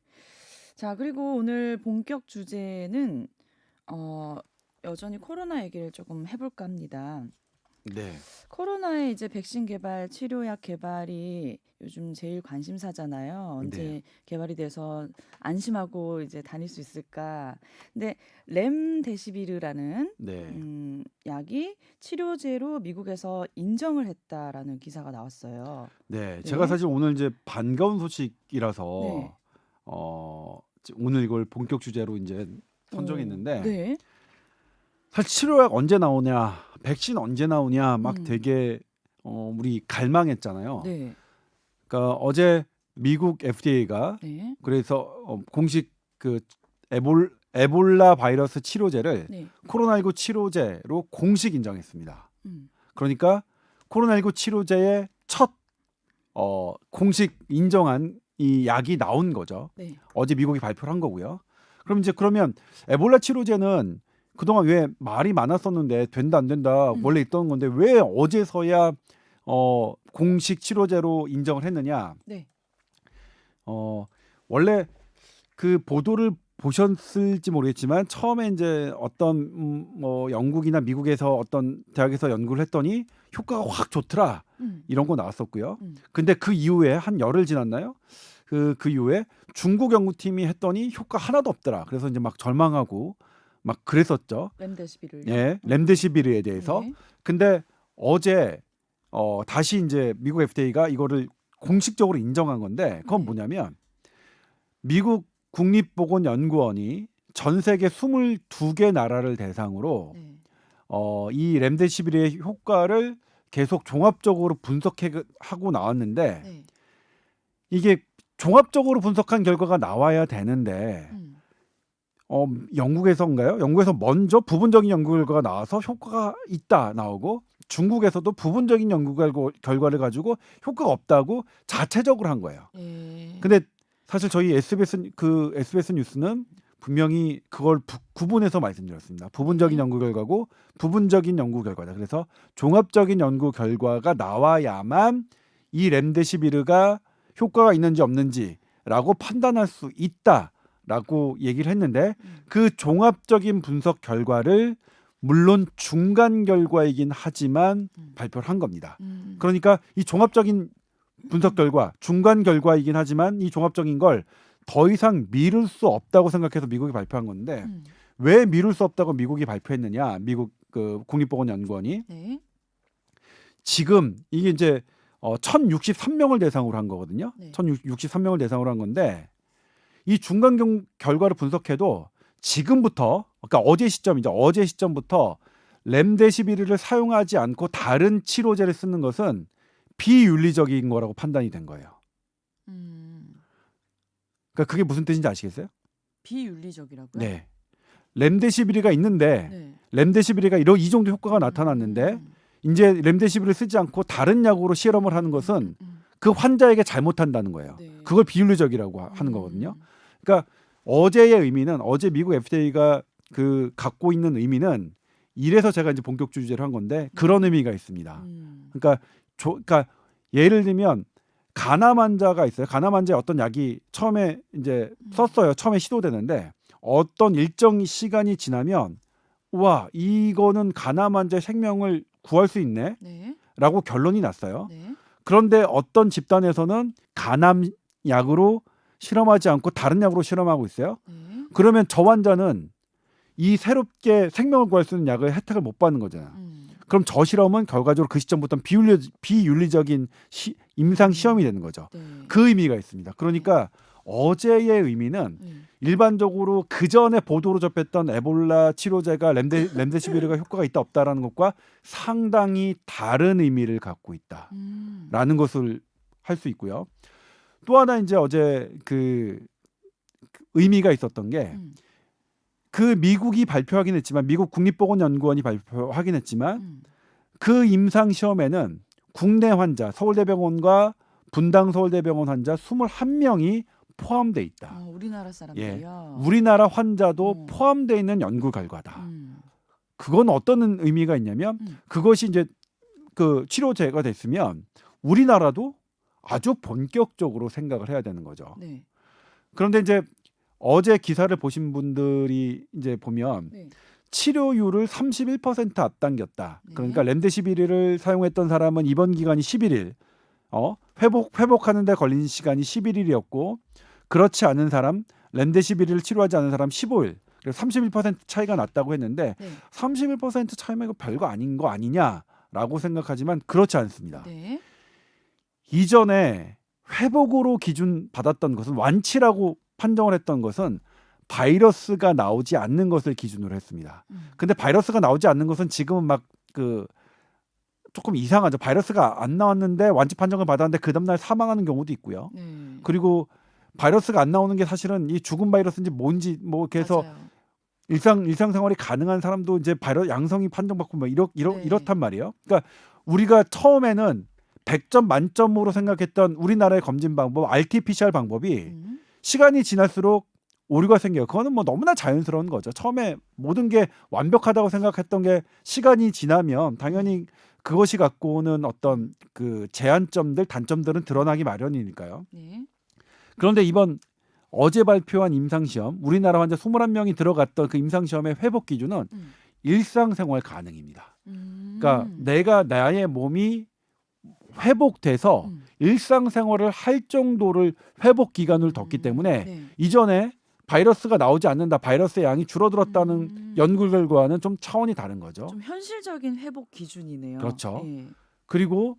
자, 그리고 오늘 본격 주제는 여전히 코로나 얘기를 조금 해볼까 합니다. 네, 코로나의 이제 백신 개발, 치료약 개발이 요즘 제일 관심사잖아요. 언제 네. 개발이 돼서 안심하고 이제 다닐 수 있을까? 근데 렘데시비르라는 네, 약이 치료제로 미국에서 인정을 했다라는 기사가 나왔어요. 네. 네. 제가 사실 오늘 이제 반가운 소식이라서 네. 오늘 이걸 본격 주제로 이제 선정했는데 네. 사실 치료약 언제 나오냐, 백신 언제 나오냐 막 음. 되게 우리 갈망했잖아요. 네. 그러니까 어제 미국 FDA가 네. 그래서 공식 그 에볼라 바이러스 치료제를 네. 코로나19 치료제로 공식 인정했습니다. 음. 그러니까 코로나19 치료제의 첫 공식 인정한 이 약이 나온 거죠. 네. 어제 미국이 발표를 한 거고요. 그러면 에볼라 치료제는 그동안 왜 말이 많았었는데 된다 안 된다 원래 있던 건데 왜 어제서야 공식 치료제로 인정을 했느냐? 네. 원래 그 보도를 보셨을지 모르겠지만 처음에 이제 어떤 뭐 영국이나 미국에서 어떤 대학에서 연구를 했더니 효과가 확 좋더라 이런 거 나왔었고요. 근데 그 이후에 한 열흘 지났나요? 그 이후에 중국 연구팀이 했더니 효과 하나도 없더라. 그래서 이제 막 절망하고 막 그랬었죠. 렘데시비르. 예, 렘데시비르에 대해서. 네. 근데 어제 다시 이제 미국 FDA가 이거를 공식적으로 인정한 건데 그건 네. 뭐냐면 미국 국립보건연구원이 전 세계 22개 나라를 대상으로 네. 이 렘데시비르의 효과를 계속 종합적으로 분석하고 나왔는데 네. 이게 종합적으로 분석한 결과가 나와야 되는데 영국에서인가요? 영국에서 먼저 부분적인 연구 결과가 나와서 효과가 있다 나오고 중국에서도 부분적인 연구 결과를 가지고 효과가 없다고 자체적으로 한 거예요. 예. 근데 사실 저희 SBS 뉴스는 분명히 그걸 구분해서 말씀드렸습니다. 부분적인 네. 연구 결과고 부분적인 연구 결과다. 그래서 종합적인 연구 결과가 나와야만 이 렘데시비르가 효과가 있는지 없는지라고 판단할 수 있다라고 얘기를 했는데 그 종합적인 분석 결과를 물론 중간 결과이긴 하지만 발표를 한 겁니다. 그러니까 이 종합적인 분석 결과, 중간 결과이긴 하지만 이 종합적인 걸 더 이상 미룰 수 없다고 생각해서 미국이 발표한 건데 왜 미룰 수 없다고 미국이 발표했느냐? 미국 그 국립보건연구원이 네. 지금 이게 이제 1,063명을 대상으로 한 거거든요. 네. 1,063명을 대상으로 한 건데 이 중간 결과를 분석해도 지금부터 그러니까 어제 시점부터 렘데시비르를 사용하지 않고 다른 치료제를 쓰는 것은 비윤리적인 거라고 판단이 된 거예요. 그러니까 그게 무슨 뜻인지 아시겠어요? 비윤리적이라고요? 네. 렘데시비르가 있는데 네. 렘데시비르가 이 정도 효과가 나타났는데 이제 렘데시비르를 쓰지 않고 다른 약으로 실험을 하는 것은 그 환자에게 잘못한다는 거예요. 네. 그걸 비윤리적이라고 하는 거거든요. 그러니까 어제의 의미는 어제 미국 FDA가 그 갖고 있는 의미는 이래서 제가 이제 본격적으로 주제를 한 건데 그런 의미가 있습니다. 그러니까 그러니까 예를 들면 간암 환자가 있어요. 간암 환자의 어떤 약이 처음에 이제 썼어요. 처음에 시도되는데 어떤 일정 시간이 지나면 와 이거는 간암 환자의 생명을 구할 수 있네 네. 라고 결론이 났어요. 네. 그런데 어떤 집단에서는 간암 약으로 실험하지 않고 다른 약으로 실험하고 있어요. 네. 그러면 저 환자는 이 새롭게 생명을 구할 수 있는 약의 혜택을 못 받는 거잖아요. 그럼 저 실험은 결과적으로 그 시점부터 비윤리적인 임상 시험이 되는 거죠. 네. 그 의미가 있습니다. 그러니까 어제의 의미는 일반적으로 그 전에 보도로 접했던 에볼라 치료제가 렘데시비르가 효과가 있다 없다라는 것과 상당히 다른 의미를 갖고 있다라는 것을 할 수 있고요. 또 하나 이제 어제 그 의미가 있었던 게 그 미국이 발표하긴 했지만 미국 국립보건연구원이 발표하긴 했지만 그 임상 시험에는 국내 환자 서울대병원과 분당 서울대병원 환자 21명이 포함돼 있다. 우리나라 사람들이요. 우리나라 환자도 포함되어 있는 연구 결과다. 그건 어떤 의미가 있냐면 그것이 이제 그 치료제가 됐으면 우리나라도 아주 본격적으로 생각을 해야 되는 거죠. 네. 그런데 이제 어제 기사를 보신 분들이 이제 보면 치료율을 31% 앞당겼다. 그러니까 렘데시비르를 사용했던 사람은 입원 기간이 11일, 회복하는데 걸린 시간이 11일이었고 그렇지 않은 사람, 렘데시비르를 치료하지 않은 사람 15일. 그래서 31% 차이가 났다고 했는데 31% 차이면 이거 별거 아닌 거 아니냐라고 생각하지만 그렇지 않습니다. 네. 이전에 회복으로 기준 받았던 것은 완치라고 판정을 했던 것은 바이러스가 나오지 않는 것을 기준으로 했습니다. 근데 바이러스가 나오지 않는 것은 지금은 막 그 조금 이상하죠. 바이러스가 안 나왔는데 완치 판정을 받았는데 그 다음날 사망하는 경우도 있고요. 그리고 바이러스가 안 나오는 게 사실은 이 죽은 바이러스인지 뭔지 뭐 이렇게 해서 일상생활이 가능한 사람도 이제 바이러스 양성이 판정받고 뭐 이렇단 말이에요. 그러니까 우리가 처음에는 100점 만점으로 생각했던 우리나라의 검진 방법 RT-PCR 방법이 시간이 지날수록 오류가 생겨요. 그거는 뭐 너무나 자연스러운 거죠. 처음에 모든 게 완벽하다고 생각했던 게 시간이 지나면 당연히 그것이 갖고 오는 어떤 그 제한점들, 단점들은 드러나기 마련이니까요. 그런데 이번 어제 발표한 임상시험, 우리나라 환자 21명이 들어갔던 그 임상시험의 회복 기준은 일상생활 가능입니다. 그러니까 내가 나의 몸이 회복돼서 일상생활을 할 정도를 회복 기간을 뒀기 때문에 이전에 바이러스가 나오지 않는다, 바이러스의 양이 줄어들었다는 연구 결과는 좀 차원이 다른 거죠. 좀 현실적인 회복 기준이네요. 그렇죠. 예. 그리고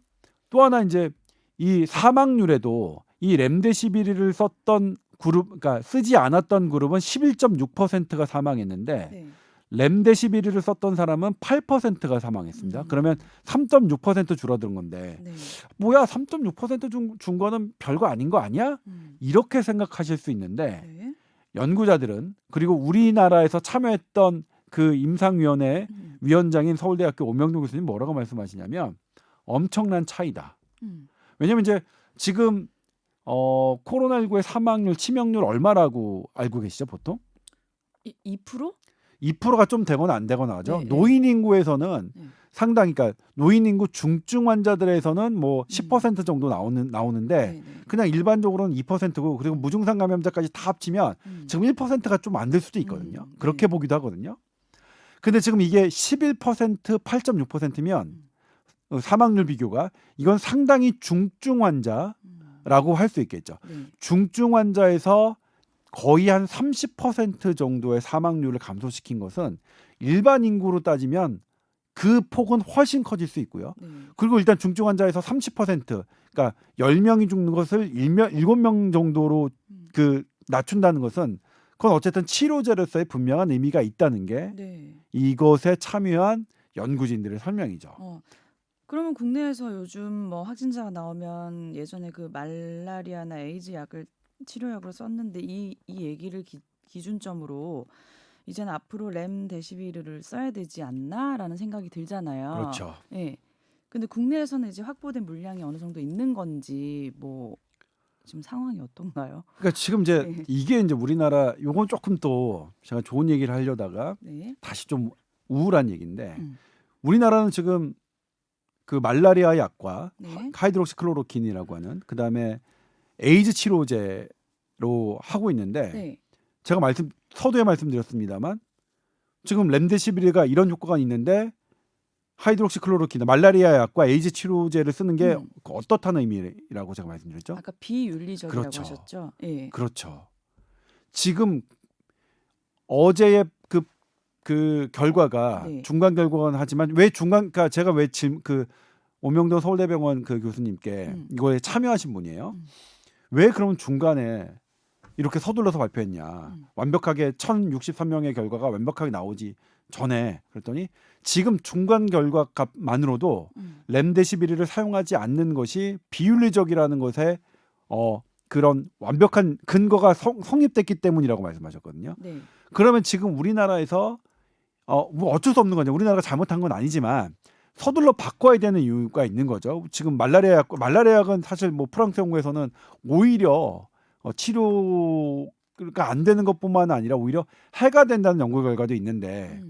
또 하나 이제 이 사망률에도 이 렘데시비르를 썼던 그룹, 그러니까 쓰지 않았던 그룹은 11.6%가 사망했는데 렘데시비르를 썼던 사람은 8%가 사망했습니다. 그러면 3.6% 줄어든 건데 뭐야 3.6% 준 거는 별거 아닌 거 아니야? 이렇게 생각하실 수 있는데 연구자들은 그리고 우리나라에서 참여했던 그 임상위원회 위원장인 서울대학교 오명록 교수님 뭐라고 말씀하시냐면 엄청난 차이다. 왜냐하면 이제 지금 코로나19의 사망률, 치명률 얼마라고 알고 계시죠 보통? 2%? 2%가 좀 되거나 안 되거나 하죠. 네, 노인 인구에서는 상당히 그러니까 노인 인구 중증 환자들에서는 뭐 10% 정도 나오는데 그냥 일반적으로는 2%고 그리고 무증상 감염자까지 다 합치면 지금 1%가 좀 안 될 수도 있거든요. 그렇게 보기도 하거든요. 근데 지금 이게 11%, 8.6%면 사망률 비교가 이건 상당히 중증 환자라고 할 수 있겠죠. 중증 환자에서 거의 한 30% 정도의 사망률을 감소시킨 것은 일반 인구로 따지면 그 폭은 훨씬 커질 수 있고요. 그리고 일단 중증 환자에서 30% 그러니까 10명이 죽는 것을 7명 정도로 그 낮춘다는 것은 그건 어쨌든 치료제로서의 분명한 의미가 있다는 게 이것에 참여한 연구진들의 설명이죠. 그러면 국내에서 요즘 뭐 확진자가 나오면 예전에 그 말라리아나 에이즈 약을 치료약으로 썼는데 이 얘기를 기준점으로 이제는 앞으로 렘데시비르를 써야 되지 않나라는 생각이 들잖아요. 그렇죠. 예. 근데 국내에서는 이제 확보된 물량이 어느 정도 있는 건지 뭐 지금 상황이 어떤가요? 그러니까 지금 이제 네. 이게 이제 우리나라 요건 조금 또 제가 좋은 얘기를 하려다가 네. 다시 좀 우울한 얘기인데 음. 우리나라는 지금 그 말라리아 약과 네. 하이드록시클로로킨이라고 하는 그다음에 에이즈 치료제로 하고 있는데 네. 제가 서두에 말씀드렸습니다만 지금 렘데시비르가 이런 효과가 있는데 하이드록시클로로킨 말라리아 약과 에이즈 치료제를 쓰는 게 음. 어떻다는 의미라고 제가 말씀드렸죠. 아까 비윤리적이라고 그렇죠. 하셨죠? 예. 그렇죠. 지금 어제의 그 결과가 네. 중간 결과는 하지만 왜 그러니까 제가 왜 그 오명돈 서울대병원 그 교수님께 이거에 참여하신 분이에요. 왜 그럼 중간에 이렇게 서둘러서 발표했냐. 완벽하게 1063명의 결과가 완벽하게 나오지 전에 그랬더니 지금 중간 결과값만으로도 렘데시비르를 사용하지 않는 것이 비윤리적이라는 것에 그런 완벽한 근거가 성립됐기 때문이라고 말씀하셨거든요. 네. 그러면 지금 우리나라에서 뭐 어쩔 수 없는 거죠. 우리나라가 잘못한 건 아니지만 서둘러 바꿔야 되는 이유가 있는 거죠. 지금 말라리아 약은 사실 뭐 프랑스 연구에서는 오히려 치료가 안 되는 것뿐만 아니라 오히려 해가 된다는 연구 결과도 있는데,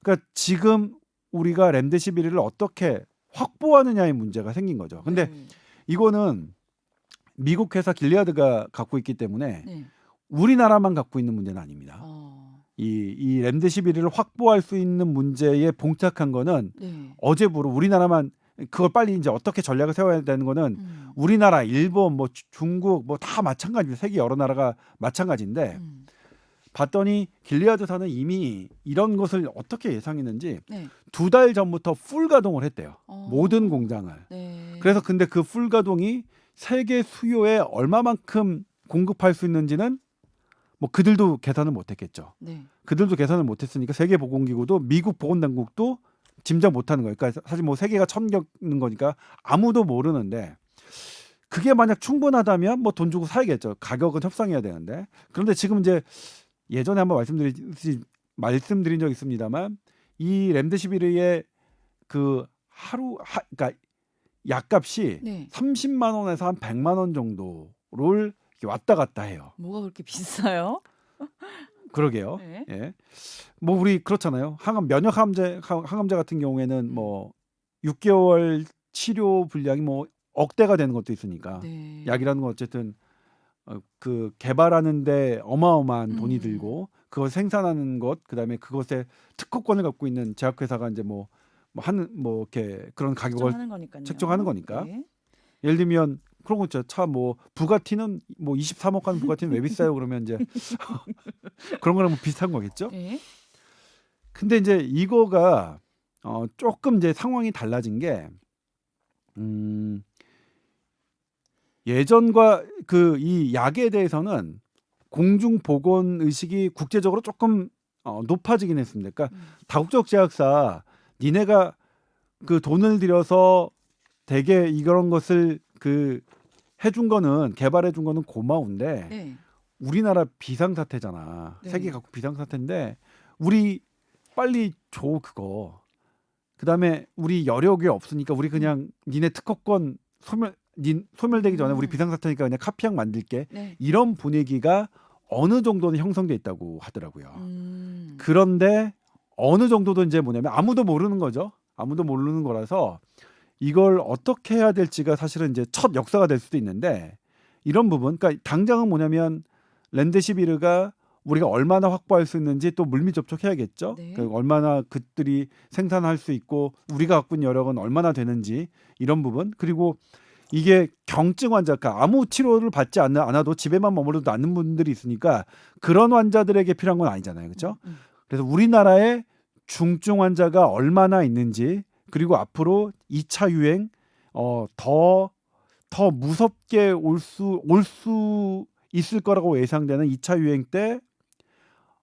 그러니까 지금 우리가 렘데시비르를 어떻게 확보하느냐의 문제가 생긴 거죠. 근데 네. 이거는 미국 회사 길리아드가 갖고 있기 때문에 네. 우리나라만 갖고 있는 문제는 아닙니다. 이 렘데시비르를 확보할 수 있는 문제에 봉착한 거는 네. 어제부로 우리나라만 그걸 빨리 이제 어떻게 전략을 세워야 되는 거는 우리나라, 일본, 뭐 중국 뭐 다 마찬가지입니다. 세계 여러 나라가 마찬가지인데 봤더니 길리아드사는 이미 이런 것을 어떻게 예상했는지 네. 2달 전부터 풀 가동을 했대요. 모든 공장을. 네. 그래서 근데 그 풀 가동이 세계 수요에 얼마만큼 공급할 수 있는지는 뭐 그들도 계산을 못했겠죠. 네. 그들도 계산을 못했으니까 세계보건기구도 미국 보건당국도 짐작 못하는 거예요. 그러니까 사실 뭐 세계가 처음 겪는 거니까 아무도 모르는데 그게 만약 충분하다면 뭐 돈 주고 사야겠죠. 가격은 협상해야 되는데. 그런데 지금 이제 예전에 한번 말씀드린 적 있습니다만 이 렘데시비르의 그 그러니까 약값이 네. 30만 원에서 한 100만 원 정도를 이렇게 왔다 갔다 해요. 뭐가 그렇게 비싸요? 그러게요. 네. 예. 뭐 우리 그렇잖아요. 면역 항암제 같은 경우에는 뭐 6개월 치료 분량이 뭐 억대가 되는 것도 있으니까. 네. 약이라는 건 어쨌든 그 개발하는데 어마어마한 돈이 들고 그걸 생산하는 것, 그다음에 그것에 특허권을 갖고 있는 제약회사가 이제 뭐 이렇게 그런 가격을 측정하는 거니까요. 책정하는 거니까. 네. 예를 들면 그런 거 있죠. 차 뭐 부가티는 뭐 23억 하는 부가티는 왜 비싸요? 그러면 이제 그런 거랑 뭐 비슷한 거겠죠. 네. 근데 이제 이거가 조금 이제 상황이 달라진 게 예전과 그 이 약에 대해서는 공중 보건 의식이 국제적으로 조금 높아지긴 했습니다. 그러니까 다국적 제약사 니네가 그 돈을 들여서 되게 이런 것을 그 해준 거는 개발해준 거는 고마운데 네. 우리나라 비상사태잖아. 네. 세계 각국 비상사태인데 우리 빨리 줘 그거. 그다음에 우리 여력이 없으니까 우리 그냥 니네 특허권 소멸되기 전에 우리 비상사태니까 그냥 카피약 만들게. 네. 이런 분위기가 어느 정도는 형성돼 있다고 하더라고요. 음. 그런데 어느 정도도 이제 뭐냐면 아무도 모르는 거죠. 아무도 모르는 거라서 이걸 어떻게 해야 될지가 사실은 이제 첫 역사가 될 수도 있는데 이런 부분, 그러니까 당장은 뭐냐면 렘데시비르가 우리가 얼마나 확보할 수 있는지 또 물밑 접촉해야겠죠. 네. 그러니까 얼마나 그들이 생산할 수 있고 우리가 갖고 있는 여력은 얼마나 되는지 이런 부분, 그리고 이게 경증 환자, 그러니까 아무 치료를 받지 않아도 집에만 머무르도 않는 분들이 있으니까 그런 환자들에게 필요한 건 아니잖아요, 그렇죠? 그래서 우리나라에 중증 환자가 얼마나 있는지, 그리고 앞으로 2차 유행 더 무섭게 올 수 있을 거라고 예상되는 2차 유행 때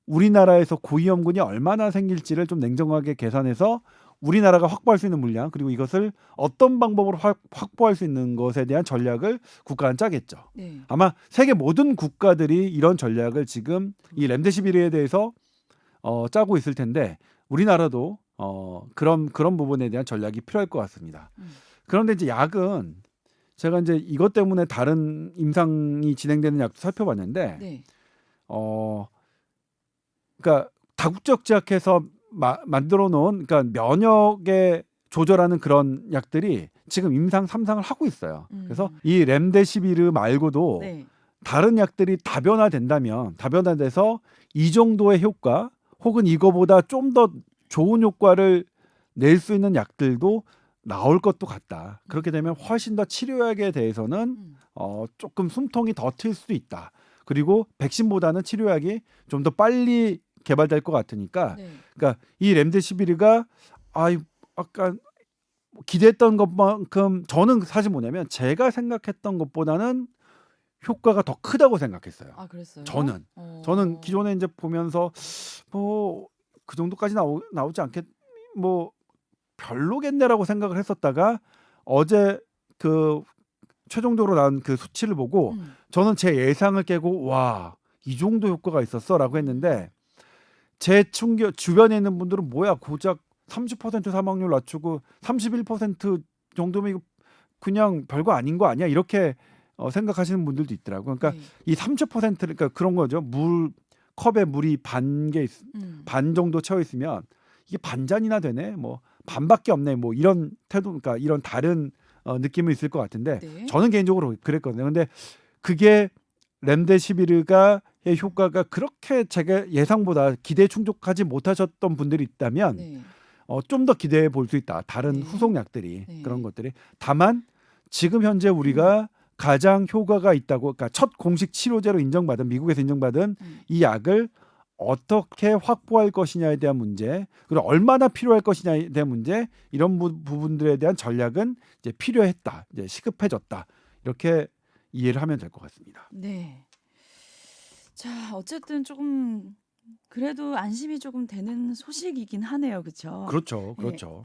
우리나라에서 고위험군이 얼마나 생길지를 좀 냉정하게 계산해서 우리나라가 확보할 수 있는 물량 그리고 이것을 어떤 방법으로 확보할 수 있는 것에 대한 전략을 국가는 짜겠죠. 네. 아마 세계 모든 국가들이 이런 전략을 지금 이 렘데시비르에 대해서 짜고 있을 텐데 우리나라도 그런 부분에 대한 전략이 필요할 것 같습니다. 그런데 이제 약은 제가 이제 이것 때문에 다른 임상이 진행되는 약도 살펴봤는데 네. 그러니까 다국적 제약회에서 만들어 놓은 그러니까 면역에 조절하는 그런 약들이 지금 임상 3상을 하고 있어요. 그래서 이 렘데시비르 말고도 네. 다른 약들이 다변화돼서 이 정도의 효과 혹은 이거보다 좀 더 좋은 효과를 낼 수 있는 약들도 나올 것도 같다. 그렇게 되면 훨씬 더 치료약에 대해서는 조금 숨통이 더 트일 수도 있다. 그리고 백신보다는 치료약이 좀 더 빨리 개발될 것 같으니까 네. 그러니까 이 렘데시비르가 아까 기대했던 것만큼 저는 사실 뭐냐면 제가 생각했던 것보다는 효과가 더 크다고 생각했어요. 아, 그랬어요? 저는 기존에 이제 보면서 뭐 그 정도까지 나오지 않겠 뭐 별로겠네라고 생각을 했었다가 어제 그 최종적으로 나온 그 수치를 보고 저는 제 예상을 깨고 와, 이 정도 효과가 있었어라고 했는데 제 주변에 있는 분들은 뭐야 고작 30% 사망률 낮추고 31% 정도면 이거 그냥 별거 아닌 거 아니야 이렇게 생각하시는 분들도 있더라고요. 그러니까 네. 이 30%를 그러니까 그런 거죠. 컵에 물이 반 정도 채워 있으면 이게 반잔이나 되네, 뭐 반밖에 없네, 뭐 이런 태도, 그러니까 이런 다른 느낌이 있을 것 같은데 네. 저는 개인적으로 그랬거든요. 근데 그게 렘데시비르가의 효과가 그렇게 제가 예상보다 기대에 충족하지 못하셨던 분들이 있다면 네. 좀 더 기대해 볼 수 있다. 다른 네. 후속 약들이 네. 그런 것들이. 다만 지금 현재 우리가 가장 효과가 있다고, 그러니까 첫 공식 치료제로 인정받은 미국에서 인정받은 이 약을 어떻게 확보할 것이냐에 대한 문제, 그리고 얼마나 필요할 것이냐에 대한 문제, 이런 부분들에 대한 전략은 이제 필요했다, 이제 시급해졌다, 이렇게 이해를 하면 될 것 같습니다. 네. 자, 어쨌든 조금 그래도 안심이 조금 되는 소식이긴 하네요. 그렇죠? 그렇죠, 예. 그렇죠.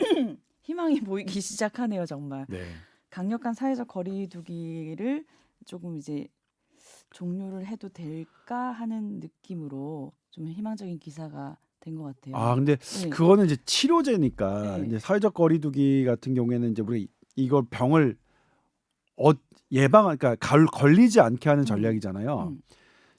희망이 보이기 시작하네요, 정말. 네. 강력한 사회적 거리두기를 조금 이제 종료를 해도 될까 하는 느낌으로 좀 희망적인 기사가 된 것 같아요. 근데 네. 그거는 이제 치료제니까 네. 이제 사회적 거리두기 같은 경우에는 이제 우리 이걸 병을 그러니까 걸리지 않게 하는 전략이잖아요.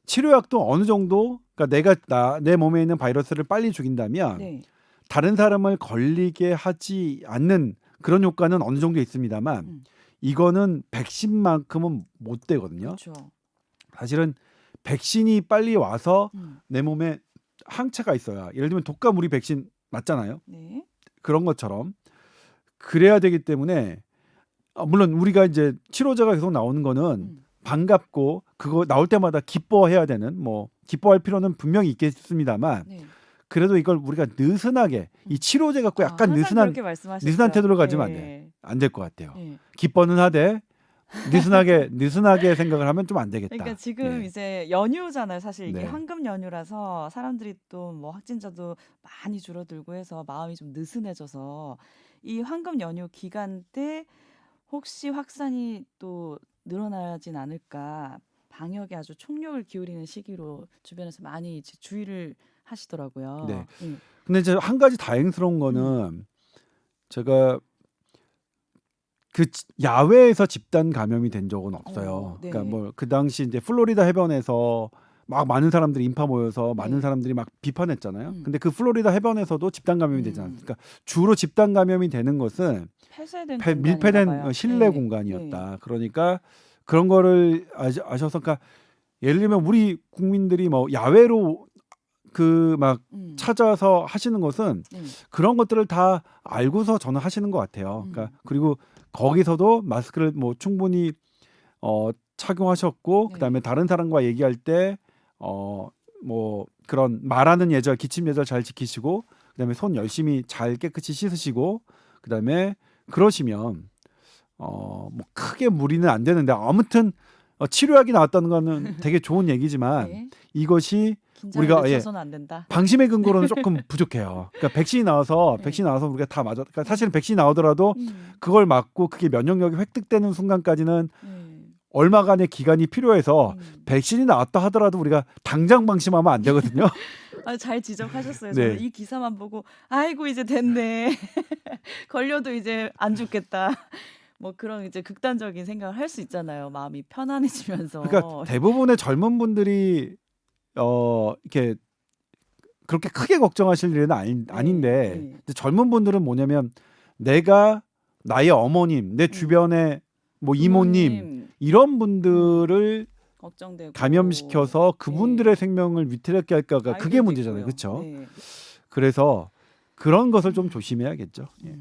치료약도 어느 정도, 그러니까 내 몸에 있는 바이러스를 빨리 죽인다면 네. 다른 사람을 걸리게 하지 않는 그런 효과는 어느 정도 있습니다만 이거는 백신만큼은 못 되거든요. 그렇죠. 사실은 백신이 빨리 와서 내 몸에 항체가 있어야, 예를 들면 독감우리 백신 맞잖아요. 네. 그런 것처럼 그래야 되기 때문에 물론 우리가 이제 치료제가 계속 나오는 거는 반갑고 그거 나올 때마다 기뻐해야 되는, 뭐 기뻐할 필요는 분명히 있겠습니다만 네. 그래도 이걸 우리가 느슨하게 이 치료제 갖고 약간 항상 그렇게 말씀하셨죠. 느슨한 태도를 가지면 네. 안 될 것 같아요. 네. 기뻐는 하되 느슨하게 생각을 하면 좀 안 되겠다. 그러니까 지금 네. 이제 연휴잖아요. 사실 이게 네. 황금 연휴라서 사람들이 또 뭐 확진자도 많이 줄어들고 해서 마음이 좀 느슨해져서 이 황금 연휴 기간 때 혹시 확산이 또 늘어나진 않을까, 방역에 아주 총력을 기울이는 시기로 주변에서 많이 이제 주의를 하시더라고요. 네. 근데 이제 한 가지 다행스러운 거는 제가 그 야외에서 집단 감염이 된 적은 없어요. 네. 그러니까 뭐 그 당시 이제 플로리다 해변에서 막 많은 사람들이 인파 모여서 많은 네. 사람들이 막 비판했잖아요. 근데 그 플로리다 해변에서도 집단 감염이 되지 않았어요. 그러니까 주로 집단 감염이 되는 것은 폐쇄된 밀폐된 공간인가 봐요. 실내 네. 공간이었다. 그러니까 그런 거를 아셔서, 그러니까 예를 들면 우리 국민들이 뭐 야외로 그 막 찾아서 하시는 것은 그런 것들을 다 알고서 저는 하시는 것 같아요. 그러니까 그리고 거기서도 마스크를 뭐 충분히 착용하셨고, 그다음에 다른 사람과 얘기할 때 뭐 그런 말하는 예절, 기침 예절 잘 지키시고, 그다음에 손 열심히 잘 깨끗이 씻으시고, 그다음에 그러시면 뭐 크게 무리는 안 되는데, 아무튼 치료약이 나왔다는 거는 되게 좋은 얘기지만 네. 이것이 긴장을 우리가 늦춰서는 안 된다. 방심의 근거로는 조금 부족해요. 그러니까 백신이 나와서 네. 우리가 다 맞아. 그러니까 사실은 백신이 나오더라도 그걸 맞고 그게 면역력이 획득되는 순간까지는 얼마간의 기간이 필요해서 백신이 나왔다 하더라도 우리가 당장 방심하면 안 되거든요. 아, 잘 지적하셨어요. 네. 저는 이 기사만 보고 아이고 이제 됐네. 걸려도 이제 안 죽겠다. 뭐 그런 이제 극단적인 생각을 할 수 있잖아요. 마음이 편안해지면서. 그러니까 대부분의 젊은 분들이 이렇게 그렇게 크게 걱정하실 일은 아닌데 네. 이제 젊은 분들은 뭐냐면 내가 나의 어머님, 내 주변에 뭐 이모님 부모님 이런 분들을 걱정되고 감염시켜서 그분들의 생명을 위태롭게 할까가 그게 아이들도 문제잖아요. 있고요. 그렇죠? 네. 그래서 그런 것을 좀 조심해야겠죠. 예.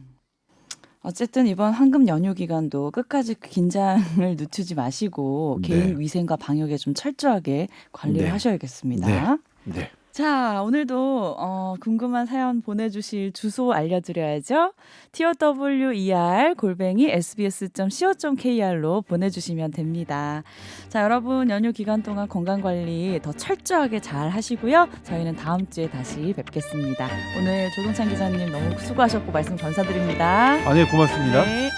어쨌든 이번 황금 연휴 기간도 끝까지 그 긴장을 늦추지 마시고 네. 개인 위생과 방역에 좀 철저하게 관리를 네. 하셔야겠습니다. 네. 자, 오늘도 궁금한 사연 보내주실 주소 알려드려야죠. tower@sbs.co.kr로 보내주시면 됩니다. 자, 여러분 연휴 기간 동안 건강관리 더 철저하게 잘 하시고요. 저희는 다음 주에 다시 뵙겠습니다. 오늘 조동찬 기자님 너무 수고하셨고 말씀 감사드립니다. 네, 고맙습니다. 네.